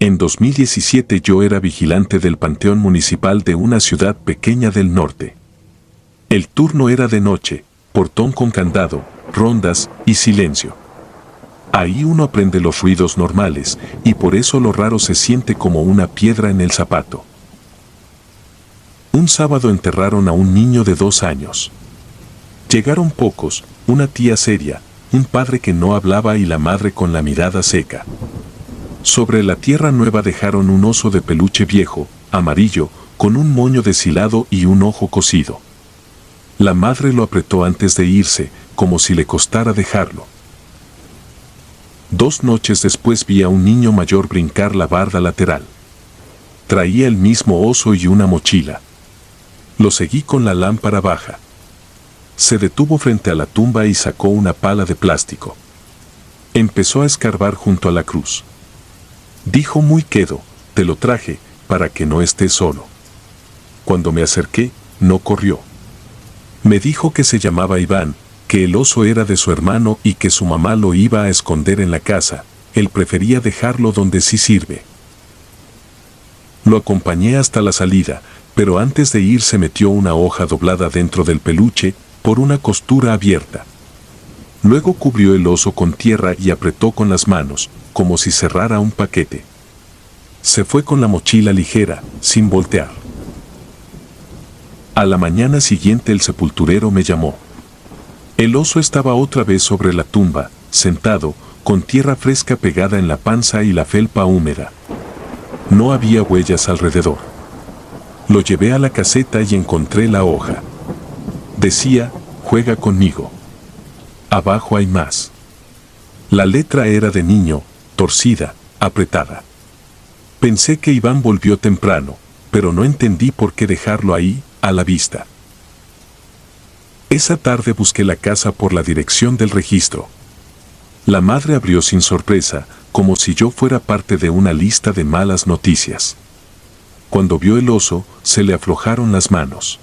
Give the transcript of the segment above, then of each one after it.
En 2017 yo era vigilante del panteón municipal de una ciudad pequeña del norte. El turno era de noche, portón con candado, rondas y silencio. Ahí uno aprende los ruidos normales y por eso lo raro se siente como una piedra en el zapato. Un sábado enterraron a un niño de 2 años. Llegaron pocos, una tía seria, un padre que no hablaba y la madre con la mirada seca. Sobre la tierra nueva dejaron un oso de peluche viejo, amarillo, con un moño deshilado y un ojo cosido. La madre lo apretó antes de irse, como si le costara dejarlo. 2 noches después vi a un niño mayor brincar la barda lateral. Traía el mismo oso y una mochila. Lo seguí con la lámpara baja. Se detuvo frente a la tumba y sacó una pala de plástico. Empezó a escarbar junto a la cruz. Dijo muy quedo, te lo traje, para que no estés solo. Cuando me acerqué, no corrió. Me dijo que se llamaba Iván, que el oso era de su hermano y que su mamá lo iba a esconder en la casa, él prefería dejarlo donde sí sirve. Lo acompañé hasta la salida, pero antes de ir se metió una hoja doblada dentro del peluche, por una costura abierta. Luego cubrió el oso con tierra y apretó con las manos, como si cerrara un paquete. Se fue con la mochila ligera, sin voltear. A la mañana siguiente el sepulturero me llamó. El oso estaba otra vez sobre la tumba, sentado, con tierra fresca pegada en la panza y la felpa húmeda. No había huellas alrededor. Lo llevé a la caseta y encontré la hoja. Decía, juega conmigo. Abajo hay más. La letra era de niño, torcida, apretada. Pensé que Iván volvió temprano, pero no entendí por qué dejarlo ahí, a la vista. Esa tarde busqué la casa por la dirección del registro. La madre abrió sin sorpresa, como si yo fuera parte de una lista de malas noticias. Cuando vio el oso, se le aflojaron las manos.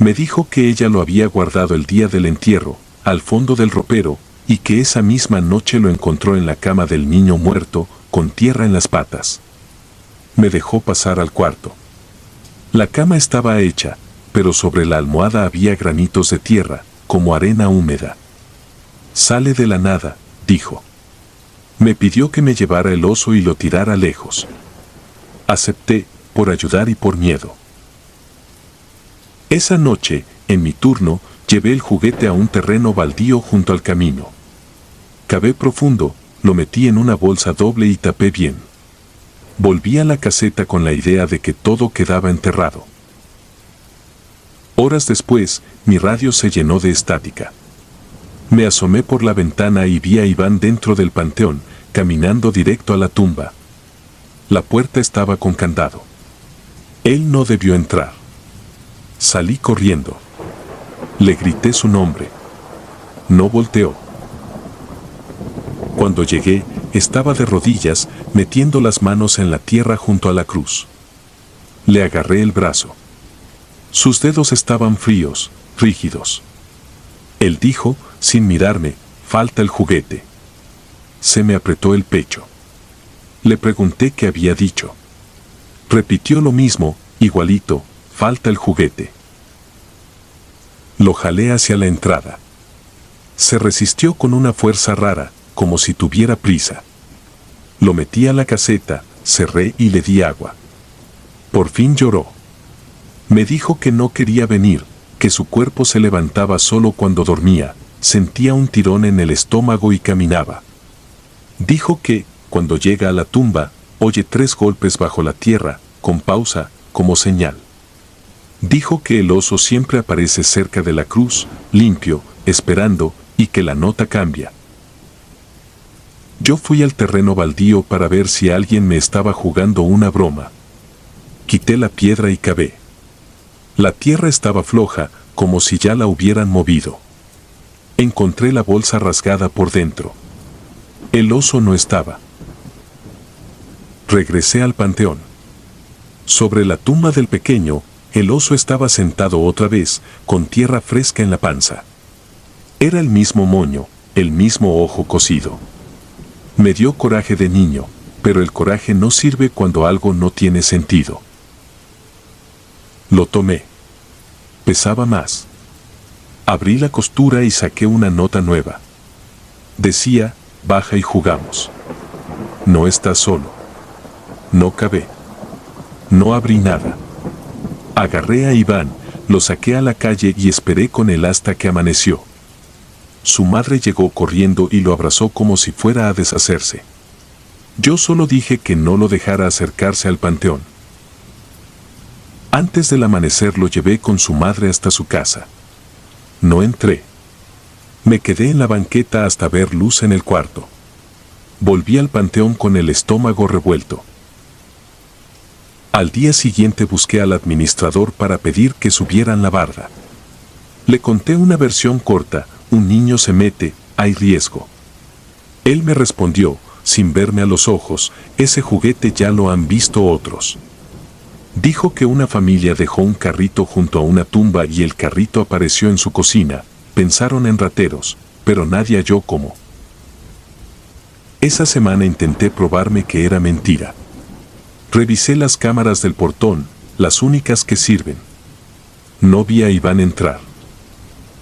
Me dijo que ella lo había guardado el día del entierro, al fondo del ropero, y que esa misma noche lo encontró en la cama del niño muerto, con tierra en las patas. Me dejó pasar al cuarto. La cama estaba hecha, pero sobre la almohada había granitos de tierra, como arena húmeda. Sale de la nada, dijo. Me pidió que me llevara el oso y lo tirara lejos. Acepté, por ayudar y por miedo. Esa noche, en mi turno, llevé el juguete a un terreno baldío junto al camino. Cavé profundo, lo metí en una bolsa doble y tapé bien. Volví a la caseta con la idea de que todo quedaba enterrado. Horas después, mi radio se llenó de estática. Me asomé por la ventana y vi a Iván dentro del panteón, caminando directo a la tumba. La puerta estaba con candado. Él no debió entrar. Salí corriendo. Le grité su nombre. No volteó. Cuando llegué, estaba de rodillas, metiendo las manos en la tierra junto a la cruz. Le agarré el brazo. Sus dedos estaban fríos, rígidos. Él dijo, sin mirarme, falta el juguete. Se me apretó el pecho. Le pregunté qué había dicho. Repitió lo mismo, igualito, falta el juguete. Lo jalé hacia la entrada. Se resistió con una fuerza rara, como si tuviera prisa. Lo metí a la caseta, cerré y le di agua. Por fin lloró. Me dijo que no quería venir, que su cuerpo se levantaba solo cuando dormía, sentía un tirón en el estómago y caminaba. Dijo que, cuando llega a la tumba, oye 3 golpes bajo la tierra, con pausa, como señal. Dijo que el oso siempre aparece cerca de la cruz, limpio, esperando, y que la nota cambia. Yo fui al terreno baldío para ver si alguien me estaba jugando una broma. Quité la piedra y cavé. La tierra estaba floja, como si ya la hubieran movido. Encontré la bolsa rasgada por dentro. El oso no estaba. Regresé al panteón. Sobre la tumba del pequeño, el oso estaba sentado otra vez, con tierra fresca en la panza. Era el mismo moño, el mismo ojo cosido. Me dio coraje de niño. pero el coraje no sirve cuando algo no tiene sentido. Lo tomé. Pesaba más. Abrí la costura y saqué una nota nueva. Decía, baja y jugamos. No estás solo. No cabe. No abrí nada. Agarré a Iván, lo saqué a la calle y esperé con él hasta que amaneció. Su madre llegó corriendo y lo abrazó como si fuera a deshacerse. Yo solo dije que no lo dejara acercarse al panteón. Antes del amanecer lo llevé con su madre hasta su casa. No entré. Me quedé en la banqueta hasta ver luz en el cuarto. Volví al panteón con el estómago revuelto. Al día siguiente busqué al administrador para pedir que subieran la barda. Le conté una versión corta: un niño se mete, hay riesgo. Él me respondió, sin verme a los ojos, ese juguete ya lo han visto otros. Dijo que una familia dejó un carrito junto a una tumba y el carrito apareció en su cocina. Pensaron en rateros, pero nadie halló cómo. Esa semana intenté probarme que era mentira. Revisé las cámaras del portón, las únicas que sirven. No vi a Iván entrar.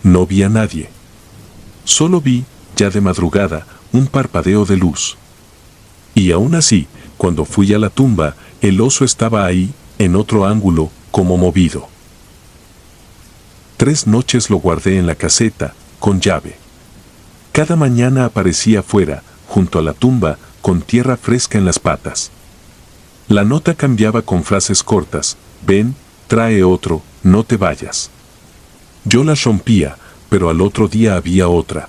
No vi a nadie. Solo vi, ya de madrugada, un parpadeo de luz. Y aún así, cuando fui a la tumba, el oso estaba ahí, en otro ángulo, como movido. 3 noches lo guardé en la caseta, con llave. Cada mañana aparecía afuera, junto a la tumba, con tierra fresca en las patas. La nota cambiaba con frases cortas: ven, trae otro, no te vayas. Yo las rompía, pero al otro día había otra.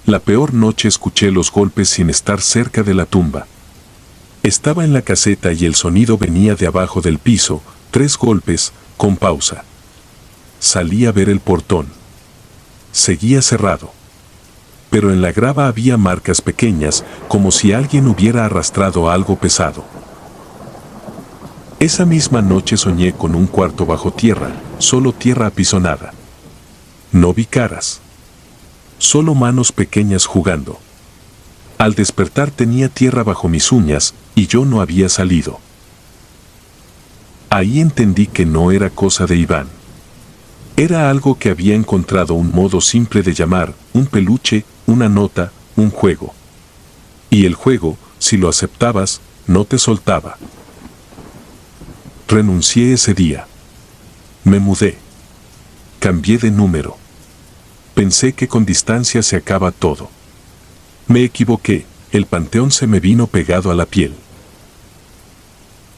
La peor noche escuché los golpes sin estar cerca de la tumba. Estaba en la caseta y el sonido venía de abajo del piso, 3 golpes, con pausa. Salí a ver el portón. Seguía cerrado. Pero en la grava había marcas pequeñas, como si alguien hubiera arrastrado algo pesado. Esa misma noche soñé con un cuarto bajo tierra, solo tierra apisonada. No vi caras. Solo manos pequeñas jugando. Al despertar tenía tierra bajo mis uñas, y yo no había salido. Ahí entendí que no era cosa de Iván. Era algo que había encontrado un modo simple de llamar, un peluche, una nota, un juego. Y el juego, si lo aceptabas, no te soltaba. Renuncié ese día. Me mudé. Cambié de número. Pensé que con distancia se acaba todo. Me equivoqué, el panteón se me vino pegado a la piel.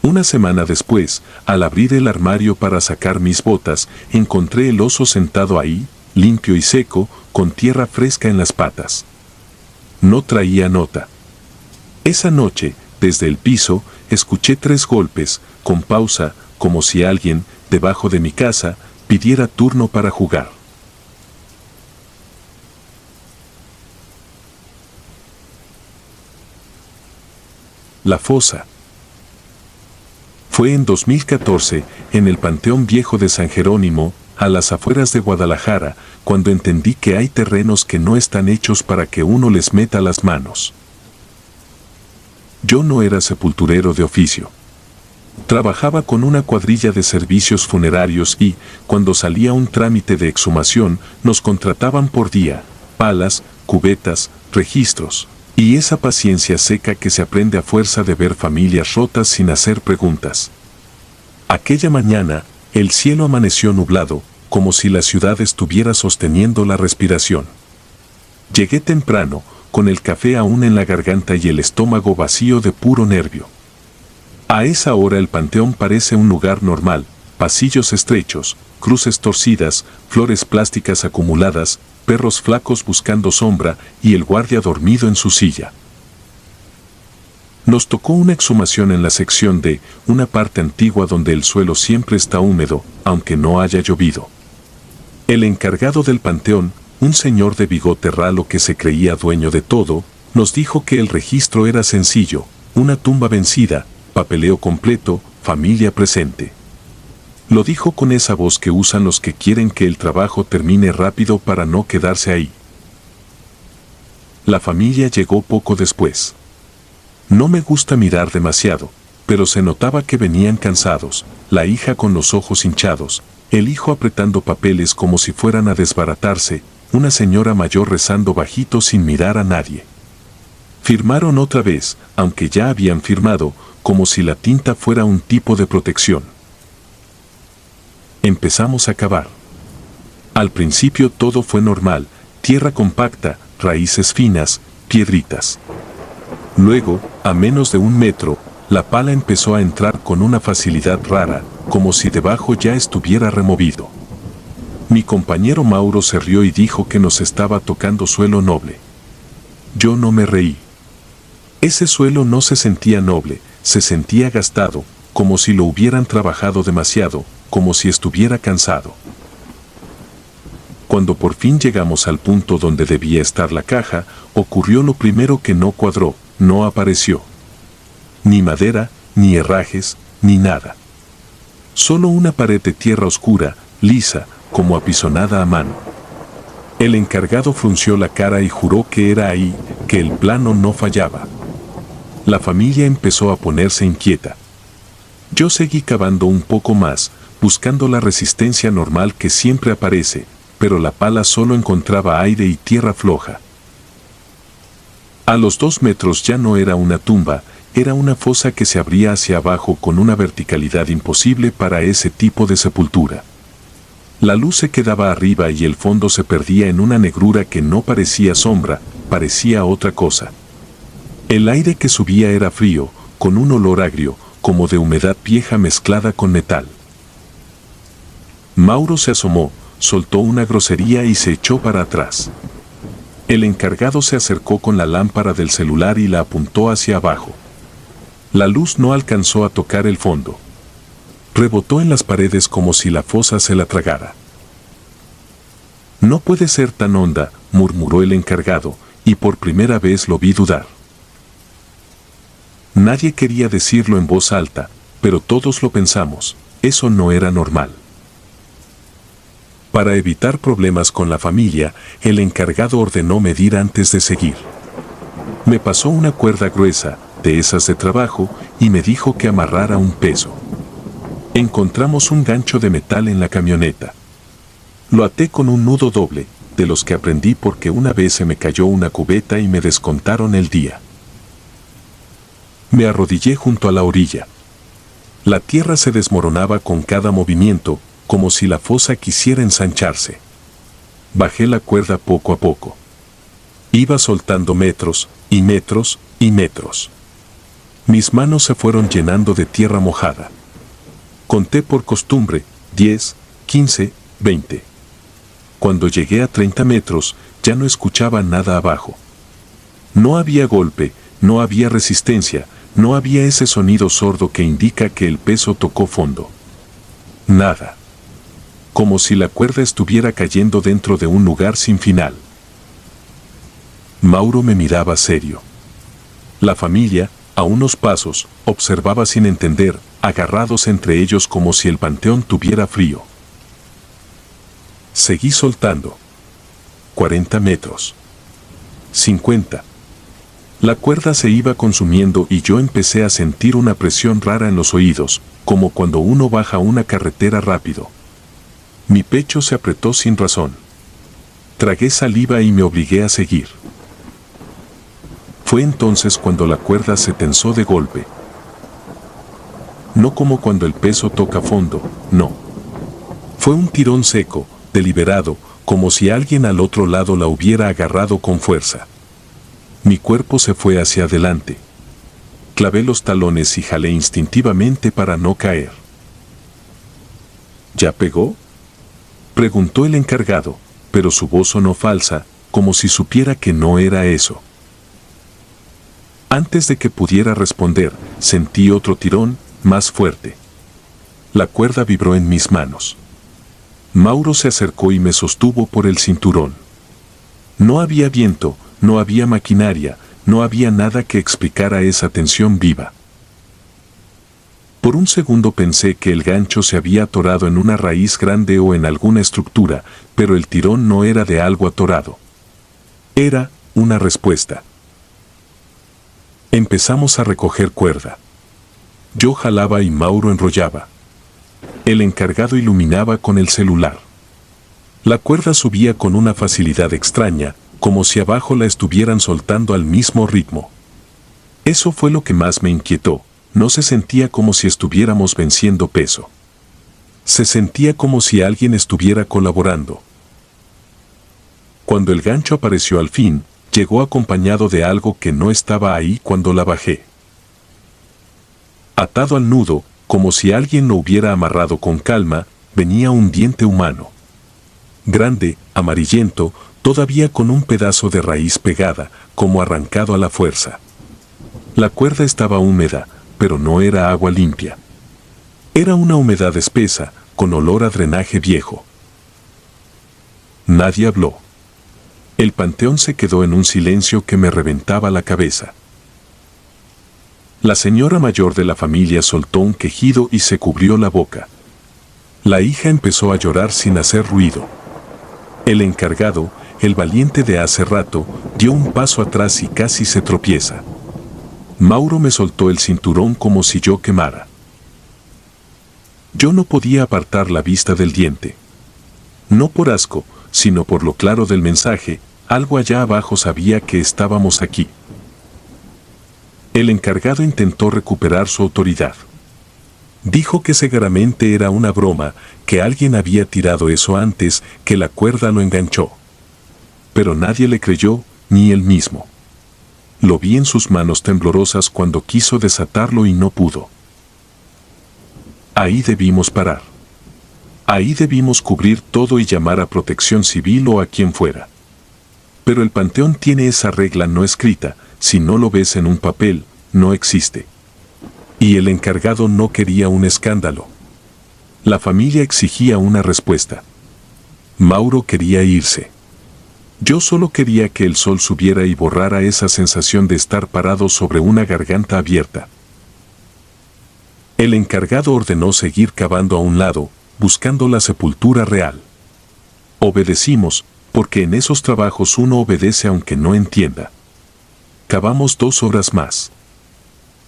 Una semana después, al abrir el armario para sacar mis botas, encontré el oso sentado ahí, limpio y seco, con tierra fresca en las patas. No traía nota. Esa noche, desde el piso, escuché 3 golpes, con pausa, como si alguien, debajo de mi casa, pidiera turno para jugar. La fosa. Fue en 2014, en el Panteón Viejo de San Jerónimo, a las afueras de Guadalajara, cuando entendí que hay terrenos que no están hechos para que uno les meta las manos. Yo no era sepulturero de oficio. Trabajaba con una cuadrilla de servicios funerarios y, cuando salía un trámite de exhumación, nos contrataban por día: palas, cubetas, registros. Y esa paciencia seca que se aprende a fuerza de ver familias rotas sin hacer preguntas. Aquella mañana, el cielo amaneció nublado, como si la ciudad estuviera sosteniendo la respiración. Llegué temprano, con el café aún en la garganta y el estómago vacío de puro nervio. A esa hora el panteón parece un lugar normal: pasillos estrechos, cruces torcidas, flores plásticas acumuladas, perros flacos buscando sombra y el guardia dormido en su silla. Nos tocó una exhumación en la sección de una parte antigua donde el suelo siempre está húmedo, aunque no haya llovido. El encargado del panteón, un señor de bigote ralo que se creía dueño de todo, nos dijo que el registro era sencillo: una tumba vencida, papeleo completo, familia presente. Lo dijo con esa voz que usan los que quieren que el trabajo termine rápido para no quedarse ahí. La familia llegó poco después. No me gusta mirar demasiado, pero se notaba que venían cansados, la hija con los ojos hinchados, el hijo apretando papeles como si fueran a desbaratarse, una señora mayor rezando bajito sin mirar a nadie. Firmaron otra vez, aunque ya habían firmado, como si la tinta fuera un tipo de protección. Empezamos a cavar. Al principio todo fue normal, tierra compacta, raíces finas, piedritas. Luego, a menos de 1 metro, la pala empezó a entrar con una facilidad rara, como si debajo ya estuviera removido. Mi compañero Mauro se rió y dijo que nos estaba tocando suelo noble. Yo no me reí. Ese suelo no se sentía noble, se sentía gastado, como si lo hubieran trabajado demasiado, como si estuviera cansado. Cuando por fin llegamos al punto donde debía estar la caja, ocurrió lo primero que no cuadró, no apareció. Ni madera, ni herrajes, ni nada. Solo una pared de tierra oscura, lisa, como apisonada a mano. El encargado frunció la cara y juró que era ahí, que el plano no fallaba. La familia empezó a ponerse inquieta. Yo seguí cavando un poco más, buscando la resistencia normal que siempre aparece, pero la pala solo encontraba aire y tierra floja. A los 2 metros ya no era una tumba, era una fosa que se abría hacia abajo con una verticalidad imposible para ese tipo de sepultura. La luz se quedaba arriba y el fondo se perdía en una negrura que no parecía sombra, parecía otra cosa. El aire que subía era frío, con un olor agrio, como de humedad vieja mezclada con metal. Mauro se asomó, soltó una grosería y se echó para atrás. El encargado se acercó con la lámpara del celular y la apuntó hacia abajo. La luz no alcanzó a tocar el fondo. Rebotó en las paredes como si la fosa se la tragara. No puede ser tan honda, murmuró el encargado, y por primera vez lo vi dudar. Nadie quería decirlo en voz alta, pero todos lo pensamos, eso no era normal. Para evitar problemas con la familia, el encargado ordenó medir antes de seguir. Me pasó una cuerda gruesa, de esas de trabajo, y me dijo que amarrara un peso. Encontramos un gancho de metal en la camioneta. Lo até con un nudo doble, de los que aprendí porque una vez se me cayó una cubeta y me descontaron el día. Me arrodillé junto a la orilla. La tierra se desmoronaba con cada movimiento, como si la fosa quisiera ensancharse. Bajé la cuerda poco a poco. Iba soltando metros, y metros, y metros. Mis manos se fueron llenando de tierra mojada. Conté por costumbre, 10, 15, 20. Cuando llegué a 30 metros, ya no escuchaba nada abajo. No había golpe, no había resistencia, no había ese sonido sordo que indica que el peso tocó fondo. Nada. Como si la cuerda estuviera cayendo dentro de un lugar sin final. Mauro me miraba serio. La familia, a unos pasos, observaba sin entender, agarrados entre ellos como si el panteón tuviera frío. Seguí soltando. 40 metros. 50. La cuerda se iba consumiendo y yo empecé a sentir una presión rara en los oídos, como cuando uno baja una carretera rápido. Mi pecho se apretó sin razón. Tragué saliva y me obligué a seguir. Fue entonces cuando la cuerda se tensó de golpe. No como cuando el peso toca fondo, no. Fue un tirón seco, deliberado, como si alguien al otro lado la hubiera agarrado con fuerza. Mi cuerpo se fue hacia adelante. Clavé los talones y jalé instintivamente para no caer. ¿Ya pegó?, preguntó el encargado, pero su voz sonó falsa, como si supiera que no era eso. Antes de que pudiera responder, sentí otro tirón, más fuerte. La cuerda vibró en mis manos. Mauro se acercó y me sostuvo por el cinturón. No había viento, no había maquinaria, no había nada que explicara esa tensión viva. Por un segundo pensé que el gancho se había atorado en una raíz grande o en alguna estructura, pero el tirón no era de algo atorado. Era una respuesta. Empezamos a recoger cuerda. Yo jalaba y Mauro enrollaba. El encargado iluminaba con el celular. La cuerda subía con una facilidad extraña, como si abajo la estuvieran soltando al mismo ritmo. Eso fue lo que más me inquietó. No se sentía como si estuviéramos venciendo peso. Se sentía como si alguien estuviera colaborando. Cuando el gancho apareció al fin, llegó acompañado de algo que no estaba ahí cuando la bajé. Atado al nudo, como si alguien lo hubiera amarrado con calma, venía un diente humano. Grande, amarillento, todavía con un pedazo de raíz pegada, como arrancado a la fuerza. La cuerda estaba húmeda, pero no era agua limpia. Era una humedad espesa, con olor a drenaje viejo. Nadie habló. El panteón se quedó en un silencio que me reventaba la cabeza. La señora mayor de la familia soltó un quejido y se cubrió la boca. La hija empezó a llorar sin hacer ruido. El encargado, el valiente de hace rato, dio un paso atrás y casi se tropieza. Mauro me soltó el cinturón como si yo quemara. Yo no podía apartar la vista del diente. No por asco, sino por lo claro del mensaje, algo allá abajo sabía que estábamos aquí. El encargado intentó recuperar su autoridad. Dijo que seguramente era una broma, que alguien había tirado eso antes, que la cuerda lo enganchó. Pero nadie le creyó, ni él mismo. Lo vi en sus manos temblorosas cuando quiso desatarlo y no pudo. Ahí debimos parar. Ahí debimos cubrir todo y llamar a Protección Civil o a quien fuera. Pero el panteón tiene esa regla no escrita, si no lo ves en un papel, no existe. Y el encargado no quería un escándalo. La familia exigía una respuesta. Mauro quería irse. Yo solo quería que el sol subiera y borrara esa sensación de estar parado sobre una garganta abierta. El encargado ordenó seguir cavando a un lado, buscando la sepultura real. Obedecimos, porque en esos trabajos uno obedece aunque no entienda. Cavamos 2 horas más.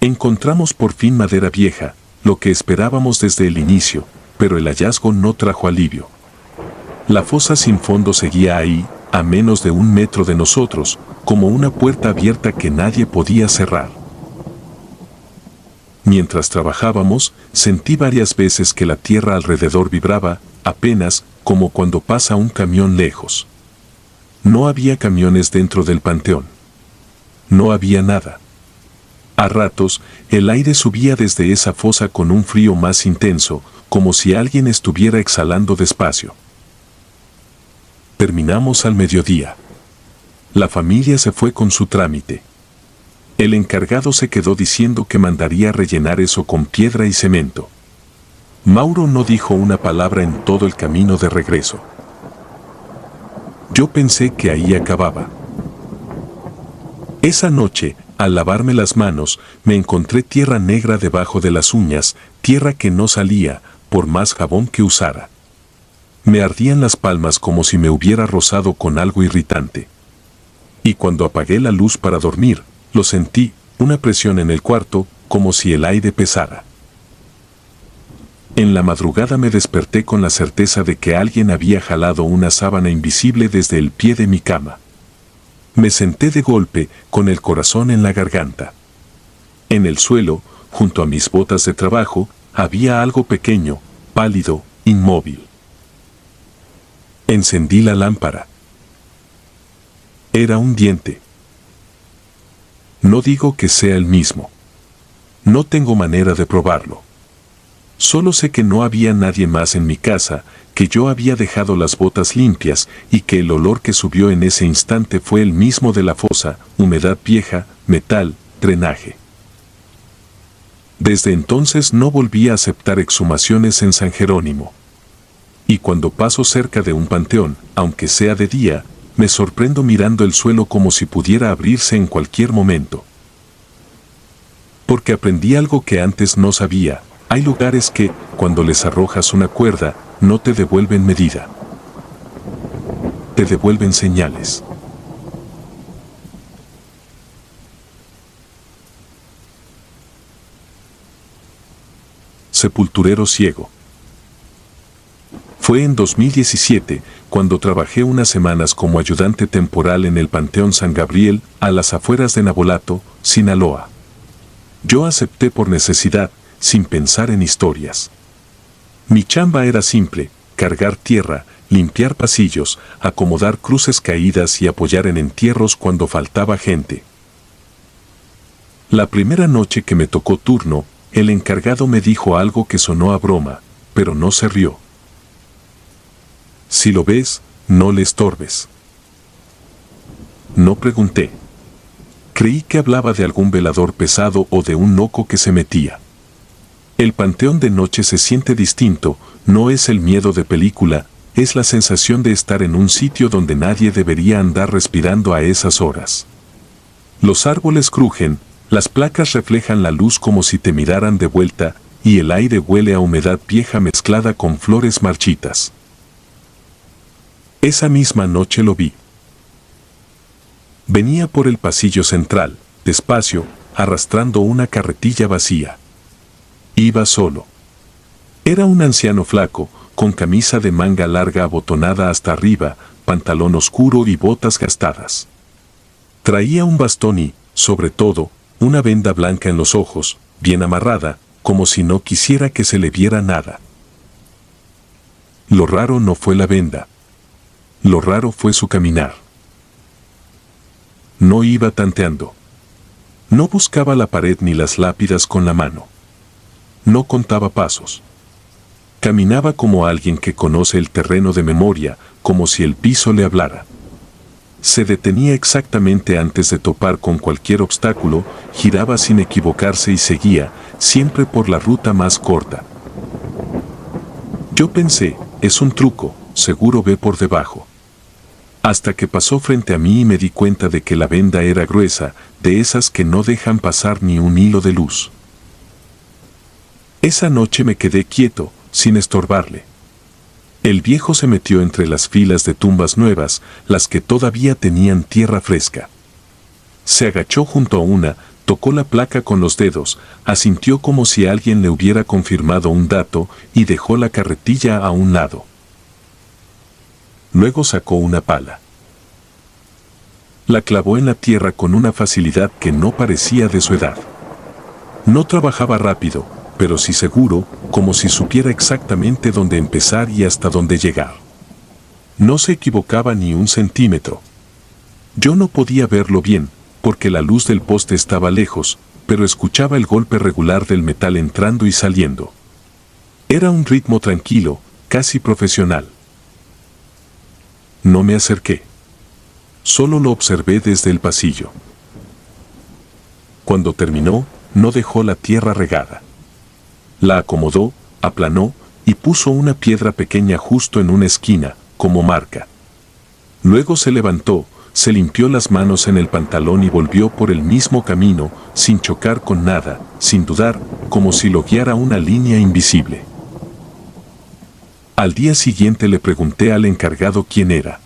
Encontramos por fin madera vieja, lo que esperábamos desde el inicio, pero el hallazgo no trajo alivio. La fosa sin fondo seguía ahí, a menos de 1 metro de nosotros, como una puerta abierta que nadie podía cerrar. Mientras trabajábamos, sentí varias veces que la tierra alrededor vibraba, apenas, como cuando pasa un camión lejos. No había camiones dentro del panteón. No había nada. A ratos, el aire subía desde esa fosa con un frío más intenso, como si alguien estuviera exhalando despacio. Terminamos al mediodía. La familia se fue con su trámite. El encargado se quedó diciendo que mandaría rellenar eso con piedra y cemento. Mauro no dijo una palabra en todo el camino de regreso. Yo pensé que ahí acababa. Esa noche, al lavarme las manos, me encontré tierra negra debajo de las uñas, tierra que no salía, por más jabón que usara. Me ardían las palmas como si me hubiera rozado con algo irritante. Y cuando apagué la luz para dormir, lo sentí, una presión en el cuarto, como si el aire pesara. En la madrugada me desperté con la certeza de que alguien había jalado una sábana invisible desde el pie de mi cama. Me senté de golpe, con el corazón en la garganta. En el suelo, junto a mis botas de trabajo, había algo pequeño, pálido, inmóvil. Encendí la lámpara. Era un diente. No digo que sea el mismo. No tengo manera de probarlo. Solo sé que no había nadie más en mi casa, que yo había dejado las botas limpias y que el olor que subió en ese instante fue el mismo de la fosa, humedad vieja, metal, drenaje. Desde entonces no volví a aceptar exhumaciones en San Jerónimo. Y cuando paso cerca de un panteón, aunque sea de día, me sorprendo mirando el suelo como si pudiera abrirse en cualquier momento. Porque aprendí algo que antes no sabía. Hay lugares que, cuando les arrojas una cuerda, no te devuelven medida. Te devuelven señales. sepulturero ciego. Fue en 2017 cuando trabajé unas semanas como ayudante temporal en el Panteón San Gabriel, a las afueras de Navolato, Sinaloa. Yo acepté por necesidad, sin pensar en historias. Mi chamba era simple: cargar tierra, limpiar pasillos, acomodar cruces caídas y apoyar en entierros cuando faltaba gente. La primera noche que me tocó turno, el encargado me dijo algo que sonó a broma, pero no se rió. Si lo ves, no le estorbes. No pregunté. Creí que hablaba de algún velador pesado o de un loco que se metía. El panteón de noche se siente distinto, no es el miedo de película, es la sensación de estar en un sitio donde nadie debería andar respirando a esas horas. Los árboles crujen, las placas reflejan la luz como si te miraran de vuelta, y el aire huele a humedad vieja mezclada con flores marchitas. Esa misma noche lo vi. Venía por el pasillo central, despacio, arrastrando una carretilla vacía. Iba solo. Era un anciano flaco, con camisa de manga larga abotonada hasta arriba, pantalón oscuro y botas gastadas. Traía un bastón y, sobre todo, una venda blanca en los ojos, bien amarrada, como si no quisiera que se le viera nada. Lo raro no fue la venda. Lo raro fue su caminar. No iba tanteando. No buscaba la pared ni las lápidas con la mano. No contaba pasos. Caminaba como alguien que conoce el terreno de memoria, como si el piso le hablara. Se detenía exactamente antes de topar con cualquier obstáculo, giraba sin equivocarse y seguía, siempre por la ruta más corta. Yo pensé, es un truco, seguro ve por debajo. Hasta que pasó frente a mí y me di cuenta de que la venda era gruesa, de esas que no dejan pasar ni un hilo de luz. Esa noche me quedé quieto, sin estorbarle. El viejo se metió entre las filas de tumbas nuevas, las que todavía tenían tierra fresca. Se agachó junto a una, tocó la placa con los dedos, asintió como si alguien le hubiera confirmado un dato y dejó la carretilla a un lado. Luego sacó una pala. La clavó en la tierra con una facilidad que no parecía de su edad. No trabajaba rápido, pero sí seguro, como si supiera exactamente dónde empezar y hasta dónde llegar. No se equivocaba ni un centímetro. Yo no podía verlo bien, porque la luz del poste estaba lejos, pero escuchaba el golpe regular del metal entrando y saliendo. Era un ritmo tranquilo, casi profesional. No me acerqué. Solo lo observé desde el pasillo. Cuando terminó, no dejó la tierra regada. La acomodó, aplanó y puso una piedra pequeña justo en una esquina, como marca. Luego se levantó, se limpió las manos en el pantalón y volvió por el mismo camino, sin chocar con nada, sin dudar, como si lo guiara una línea invisible. Al día siguiente le pregunté al encargado quién era.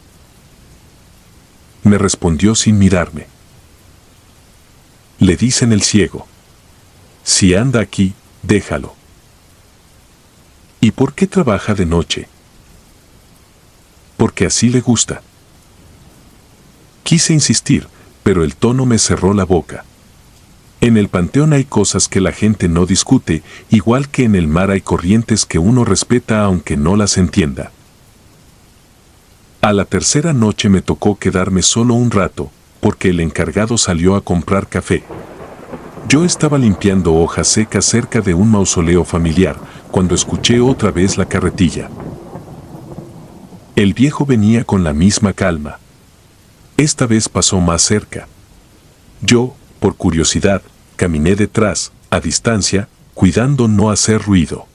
Me respondió sin mirarme. Le dicen el ciego. Si anda aquí, déjalo. ¿Y por qué trabaja de noche? Porque así le gusta. Quise insistir, pero el tono me cerró la boca. En el panteón hay cosas que la gente no discute, igual que en el mar hay corrientes que uno respeta aunque no las entienda. A la tercera noche me tocó quedarme solo un rato, porque el encargado salió a comprar café. Yo estaba limpiando hojas secas cerca de un mausoleo familiar, cuando escuché otra vez la carretilla. El viejo venía con la misma calma. Esta vez pasó más cerca. Yo, por curiosidad, caminé detrás, a distancia, cuidando no hacer ruido.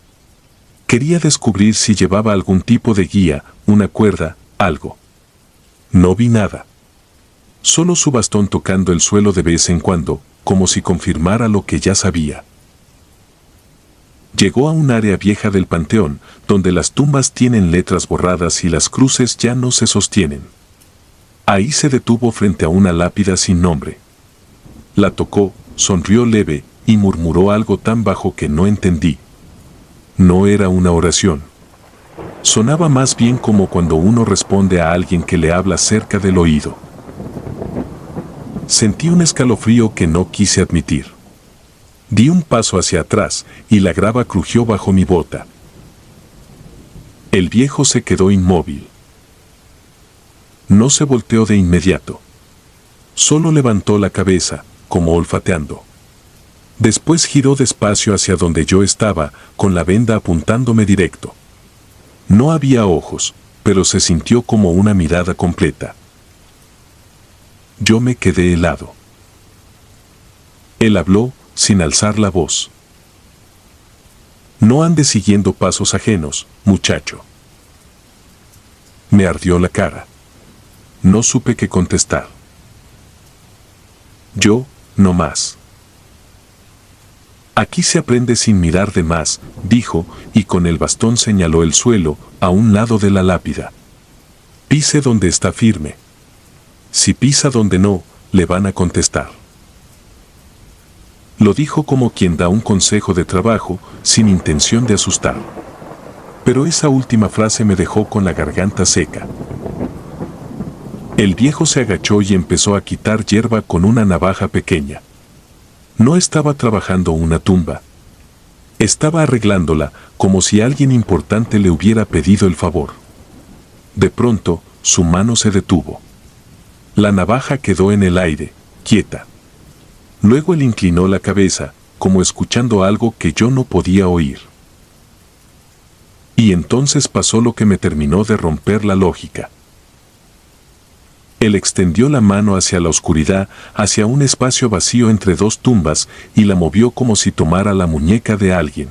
Quería descubrir si llevaba algún tipo de guía, una cuerda, algo. No vi nada. Solo su bastón tocando el suelo de vez en cuando, como si confirmara lo que ya sabía. Llegó a un área vieja del panteón, donde las tumbas tienen letras borradas y las cruces ya no se sostienen. Ahí se detuvo frente a una lápida sin nombre. La tocó, sonrió leve y murmuró algo tan bajo que no entendí. No era una oración. Sonaba más bien como cuando uno responde a alguien que le habla cerca del oído. Sentí un escalofrío que no quise admitir. Di un paso hacia atrás y la grava crujió bajo mi bota. El viejo se quedó inmóvil. No se volteó de inmediato. Solo levantó la cabeza, como olfateando. Después giró despacio hacia donde yo estaba, con la venda apuntándome directo. No había ojos, pero se sintió como una mirada completa. Yo me quedé helado. Él habló, sin alzar la voz. No andes siguiendo pasos ajenos, muchacho. Me ardió la cara. No supe qué contestar. Yo, no más. Aquí se aprende sin mirar de más, dijo, y con el bastón señaló el suelo, a un lado de la lápida. Pise donde está firme. Si pisa donde no, le van a contestar. Lo dijo como quien da un consejo de trabajo, sin intención de asustar. Pero esa última frase me dejó con la garganta seca. El viejo se agachó y empezó a quitar hierba con una navaja pequeña. No estaba trabajando una tumba. Estaba arreglándola, como si alguien importante le hubiera pedido el favor. De pronto, su mano se detuvo. La navaja quedó en el aire, quieta. Luego él inclinó la cabeza, como escuchando algo que yo no podía oír. Y entonces pasó lo que me terminó de romper la lógica. Él extendió la mano hacia la oscuridad, hacia un espacio vacío entre dos tumbas, y la movió como si tomara la muñeca de alguien.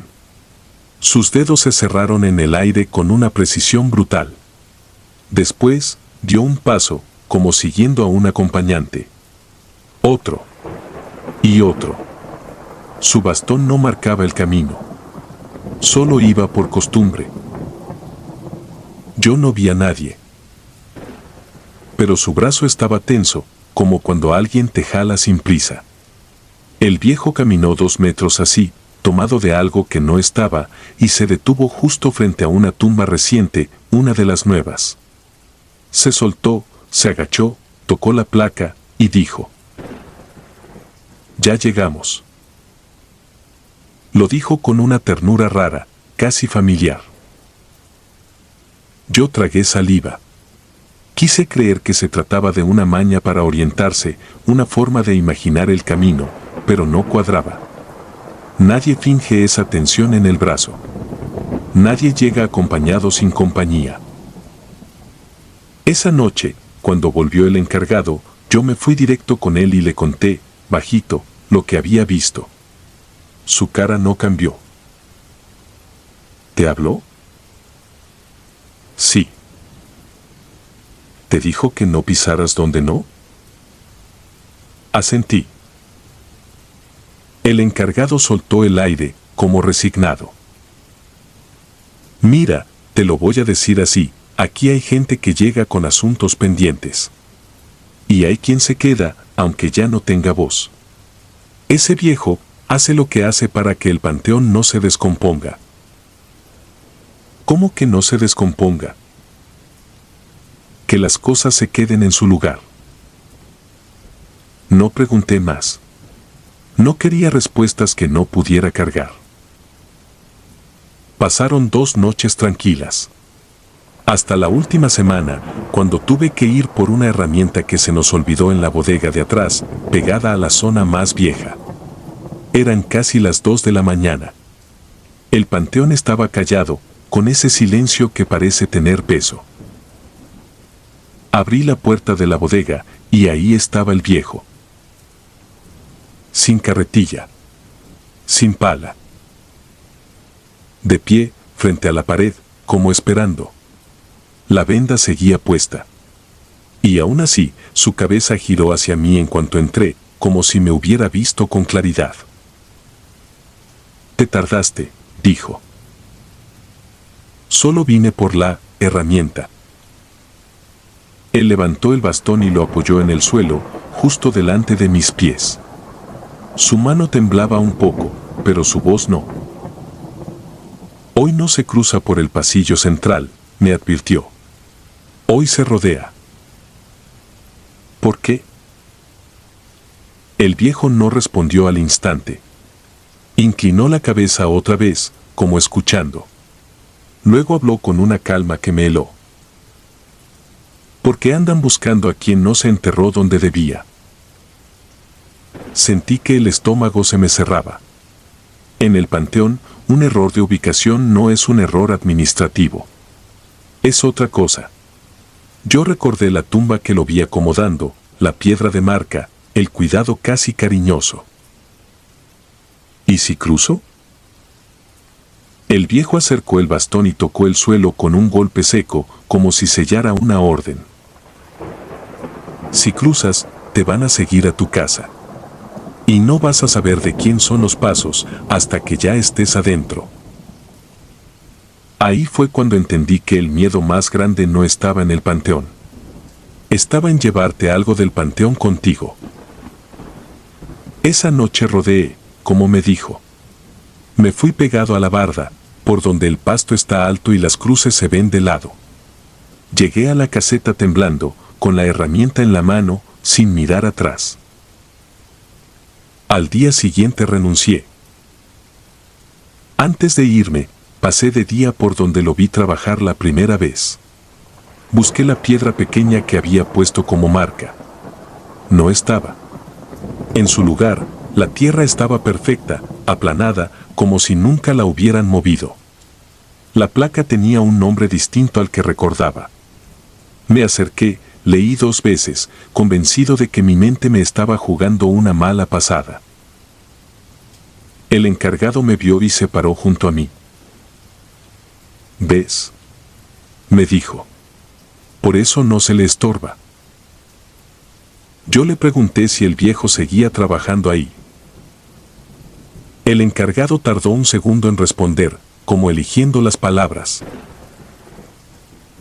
Sus dedos se cerraron en el aire con una precisión brutal. Después, dio un paso, como siguiendo a un acompañante. Otro. Y otro. Su bastón no marcaba el camino. Solo iba por costumbre. Yo no vi a nadie. Pero su brazo estaba tenso, como cuando alguien te jala sin prisa. El viejo caminó 2 metros así, tomado de algo que no estaba, y se detuvo justo frente a una tumba reciente, una de las nuevas. Se soltó, se agachó, tocó la placa, y dijo: «Ya llegamos». Lo dijo con una ternura rara, casi familiar. Yo tragué saliva. Quise creer que se trataba de una maña para orientarse, una forma de imaginar el camino, pero no cuadraba. Nadie finge esa tensión en el brazo. Nadie llega acompañado sin compañía. Esa noche, cuando volvió el encargado, yo me fui directo con él y le conté, bajito, lo que había visto. Su cara no cambió. ¿Te habló? Sí. ¿Te dijo que no pisaras donde no? Asentí. El encargado soltó el aire, como resignado. Mira, te lo voy a decir así, aquí hay gente que llega con asuntos pendientes. Y hay quien se queda, aunque ya no tenga voz. Ese viejo hace lo que hace para que el panteón no se descomponga. ¿Cómo que no se descomponga? Que las cosas se queden en su lugar. No pregunté más. No quería respuestas que no pudiera cargar. Pasaron 2 noches tranquilas. Hasta la última semana, cuando tuve que ir por una herramienta que se nos olvidó en la bodega de atrás, pegada a la zona más vieja. Eran casi las 2 de la mañana. El panteón estaba callado, con ese silencio que parece tener peso. Abrí la puerta de la bodega, y ahí estaba el viejo. Sin carretilla. Sin pala. De pie, frente a la pared, como esperando. La venda seguía puesta. Y aún así, su cabeza giró hacia mí en cuanto entré, como si me hubiera visto con claridad. «Te tardaste», dijo. «Solo vine por la herramienta». Él levantó el bastón y lo apoyó en el suelo, justo delante de mis pies. Su mano temblaba un poco, pero su voz no. Hoy no se cruza por el pasillo central, me advirtió. Hoy se rodea. ¿Por qué? El viejo no respondió al instante. Inclinó la cabeza otra vez, como escuchando. Luego habló con una calma que me heló. Porque andan buscando a quien no se enterró donde debía. Sentí que el estómago se me cerraba. En el panteón, un error de ubicación no es un error administrativo. Es otra cosa. Yo recordé la tumba que lo vi acomodando, la piedra de marca, el cuidado casi cariñoso. ¿Y si cruzo? El viejo acercó el bastón y tocó el suelo con un golpe seco, como si sellara una orden. Si cruzas, te van a seguir a tu casa. Y no vas a saber de quién son los pasos hasta que ya estés adentro. Ahí fue cuando entendí que el miedo más grande no estaba en el panteón. Estaba en llevarte algo del panteón contigo. Esa noche rodeé, como me dijo. Me fui pegado a la barda, por donde el pasto está alto y las cruces se ven de lado. Llegué a la caseta temblando, con la herramienta en la mano, sin mirar atrás. Al día siguiente renuncié. Antes de irme, pasé de día por donde lo vi trabajar la primera vez. Busqué la piedra pequeña que había puesto como marca. No estaba. En su lugar, la tierra estaba perfecta, aplanada, como si nunca la hubieran movido. La placa tenía un nombre distinto al que recordaba. Me acerqué, leí 2 veces, convencido de que mi mente me estaba jugando una mala pasada. El encargado me vio y se paró junto a mí. ¿Ves?, me dijo. Por eso no se le estorba. Yo le pregunté si el viejo seguía trabajando ahí. El encargado tardó un segundo en responder, como eligiendo las palabras.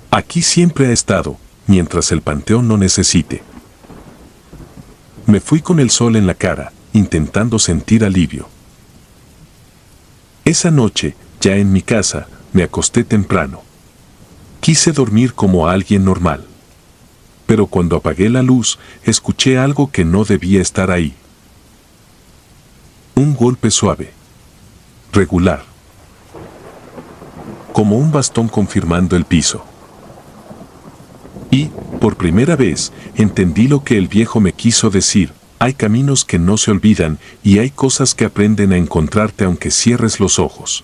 Aquí siempre ha estado, mientras el panteón lo necesite. Me fui con el sol en la cara, intentando sentir alivio. Esa noche, ya en mi casa, me acosté temprano. Quise dormir como alguien normal. Pero cuando apagué la luz, escuché algo que no debía estar ahí. Un golpe suave. Regular. Como un bastón confirmando el piso. Y, por primera vez, entendí lo que el viejo me quiso decir. Hay caminos que no se olvidan y hay cosas que aprenden a encontrarte aunque cierres los ojos.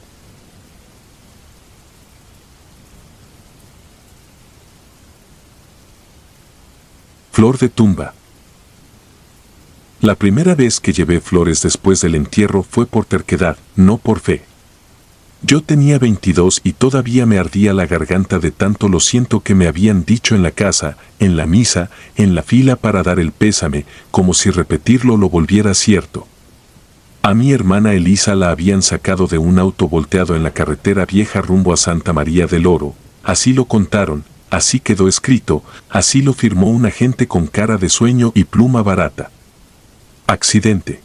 Flor de tumba. La primera vez que llevé flores después del entierro fue por terquedad, no por fe. Yo tenía 22 y todavía me ardía la garganta de tanto lo siento que me habían dicho en la casa, en la misa, en la fila para dar el pésame, como si repetirlo lo volviera cierto. A mi hermana Elisa la habían sacado de un auto volteado en la carretera vieja rumbo a Santa María del Oro, así lo contaron, así quedó escrito, así lo firmó un agente con cara de sueño y pluma barata. Accidente.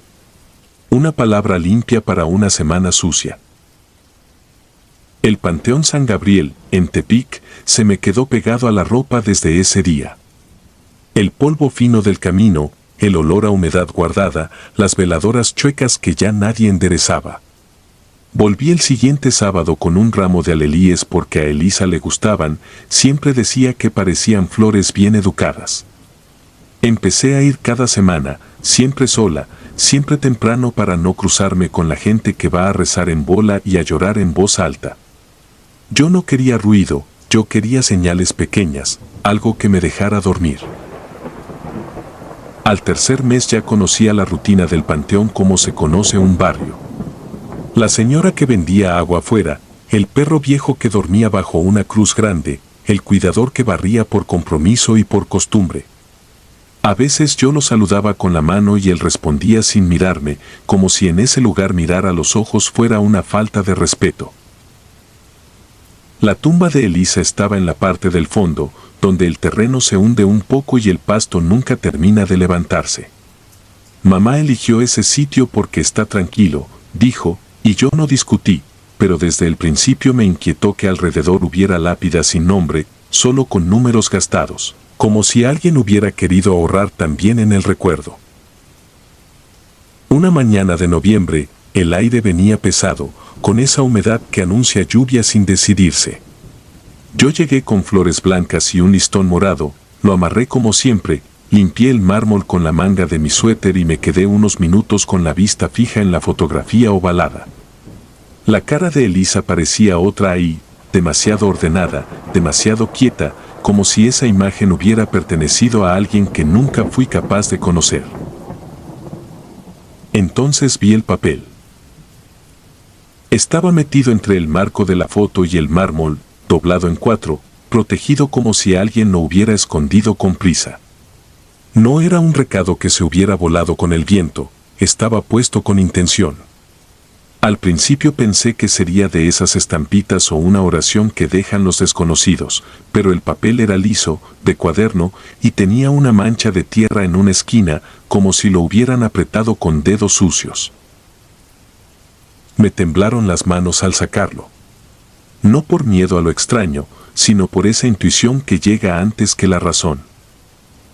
Una palabra limpia para una semana sucia. El Panteón San Gabriel, en Tepic, se me quedó pegado a la ropa desde ese día. El polvo fino del camino, el olor a humedad guardada, las veladoras chuecas que ya nadie enderezaba. Volví el siguiente sábado con un ramo de alelíes porque a Elisa le gustaban, siempre decía que parecían flores bien educadas. Empecé a ir cada semana, siempre sola, siempre temprano para no cruzarme con la gente que va a rezar en bola y a llorar en voz alta. Yo no quería ruido, yo quería señales pequeñas, algo que me dejara dormir. Al tercer mes ya conocía la rutina del panteón como se conoce un barrio. La señora que vendía agua afuera, el perro viejo que dormía bajo una cruz grande, el cuidador que barría por compromiso y por costumbre. A veces yo lo saludaba con la mano y él respondía sin mirarme, como si en ese lugar mirar a los ojos fuera una falta de respeto. La tumba de Elisa estaba en la parte del fondo, donde el terreno se hunde un poco y el pasto nunca termina de levantarse. Mamá eligió ese sitio porque está tranquilo, dijo, y yo no discutí, pero desde el principio me inquietó que alrededor hubiera lápidas sin nombre, solo con números gastados, como si alguien hubiera querido ahorrar también en el recuerdo. Una mañana de noviembre, el aire venía pesado, con esa humedad que anuncia lluvia sin decidirse. Yo llegué con flores blancas y un listón morado, lo amarré como siempre, limpié el mármol con la manga de mi suéter y me quedé unos minutos con la vista fija en la fotografía ovalada. La cara de Elisa parecía otra ahí, demasiado ordenada, demasiado quieta, como si esa imagen hubiera pertenecido a alguien que nunca fui capaz de conocer. Entonces vi el papel. Estaba metido entre el marco de la foto y el mármol, doblado en 4, protegido como si alguien lo hubiera escondido con prisa. No era un recado que se hubiera volado con el viento, estaba puesto con intención. Al principio pensé que sería de esas estampitas o una oración que dejan los desconocidos, pero el papel era liso, de cuaderno, y tenía una mancha de tierra en una esquina, como si lo hubieran apretado con dedos sucios. Me temblaron las manos al sacarlo. No por miedo a lo extraño, sino por esa intuición que llega antes que la razón.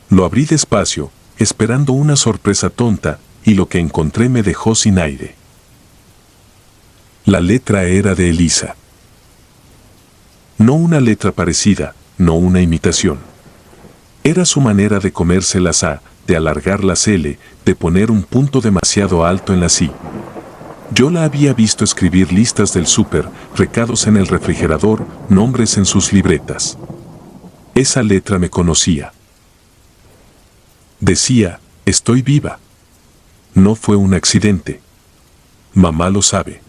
Lo abrí despacio, esperando una sorpresa tonta, y lo que encontré me dejó sin aire. La letra era de Elisa. No una letra parecida, no una imitación. Era su manera de comerse las A, de alargar las L, de poner un punto demasiado alto en las I. Yo la había visto escribir listas del súper, recados en el refrigerador, nombres en sus libretas. Esa letra me conocía. Decía, estoy viva. No fue un accidente. Mamá lo sabe.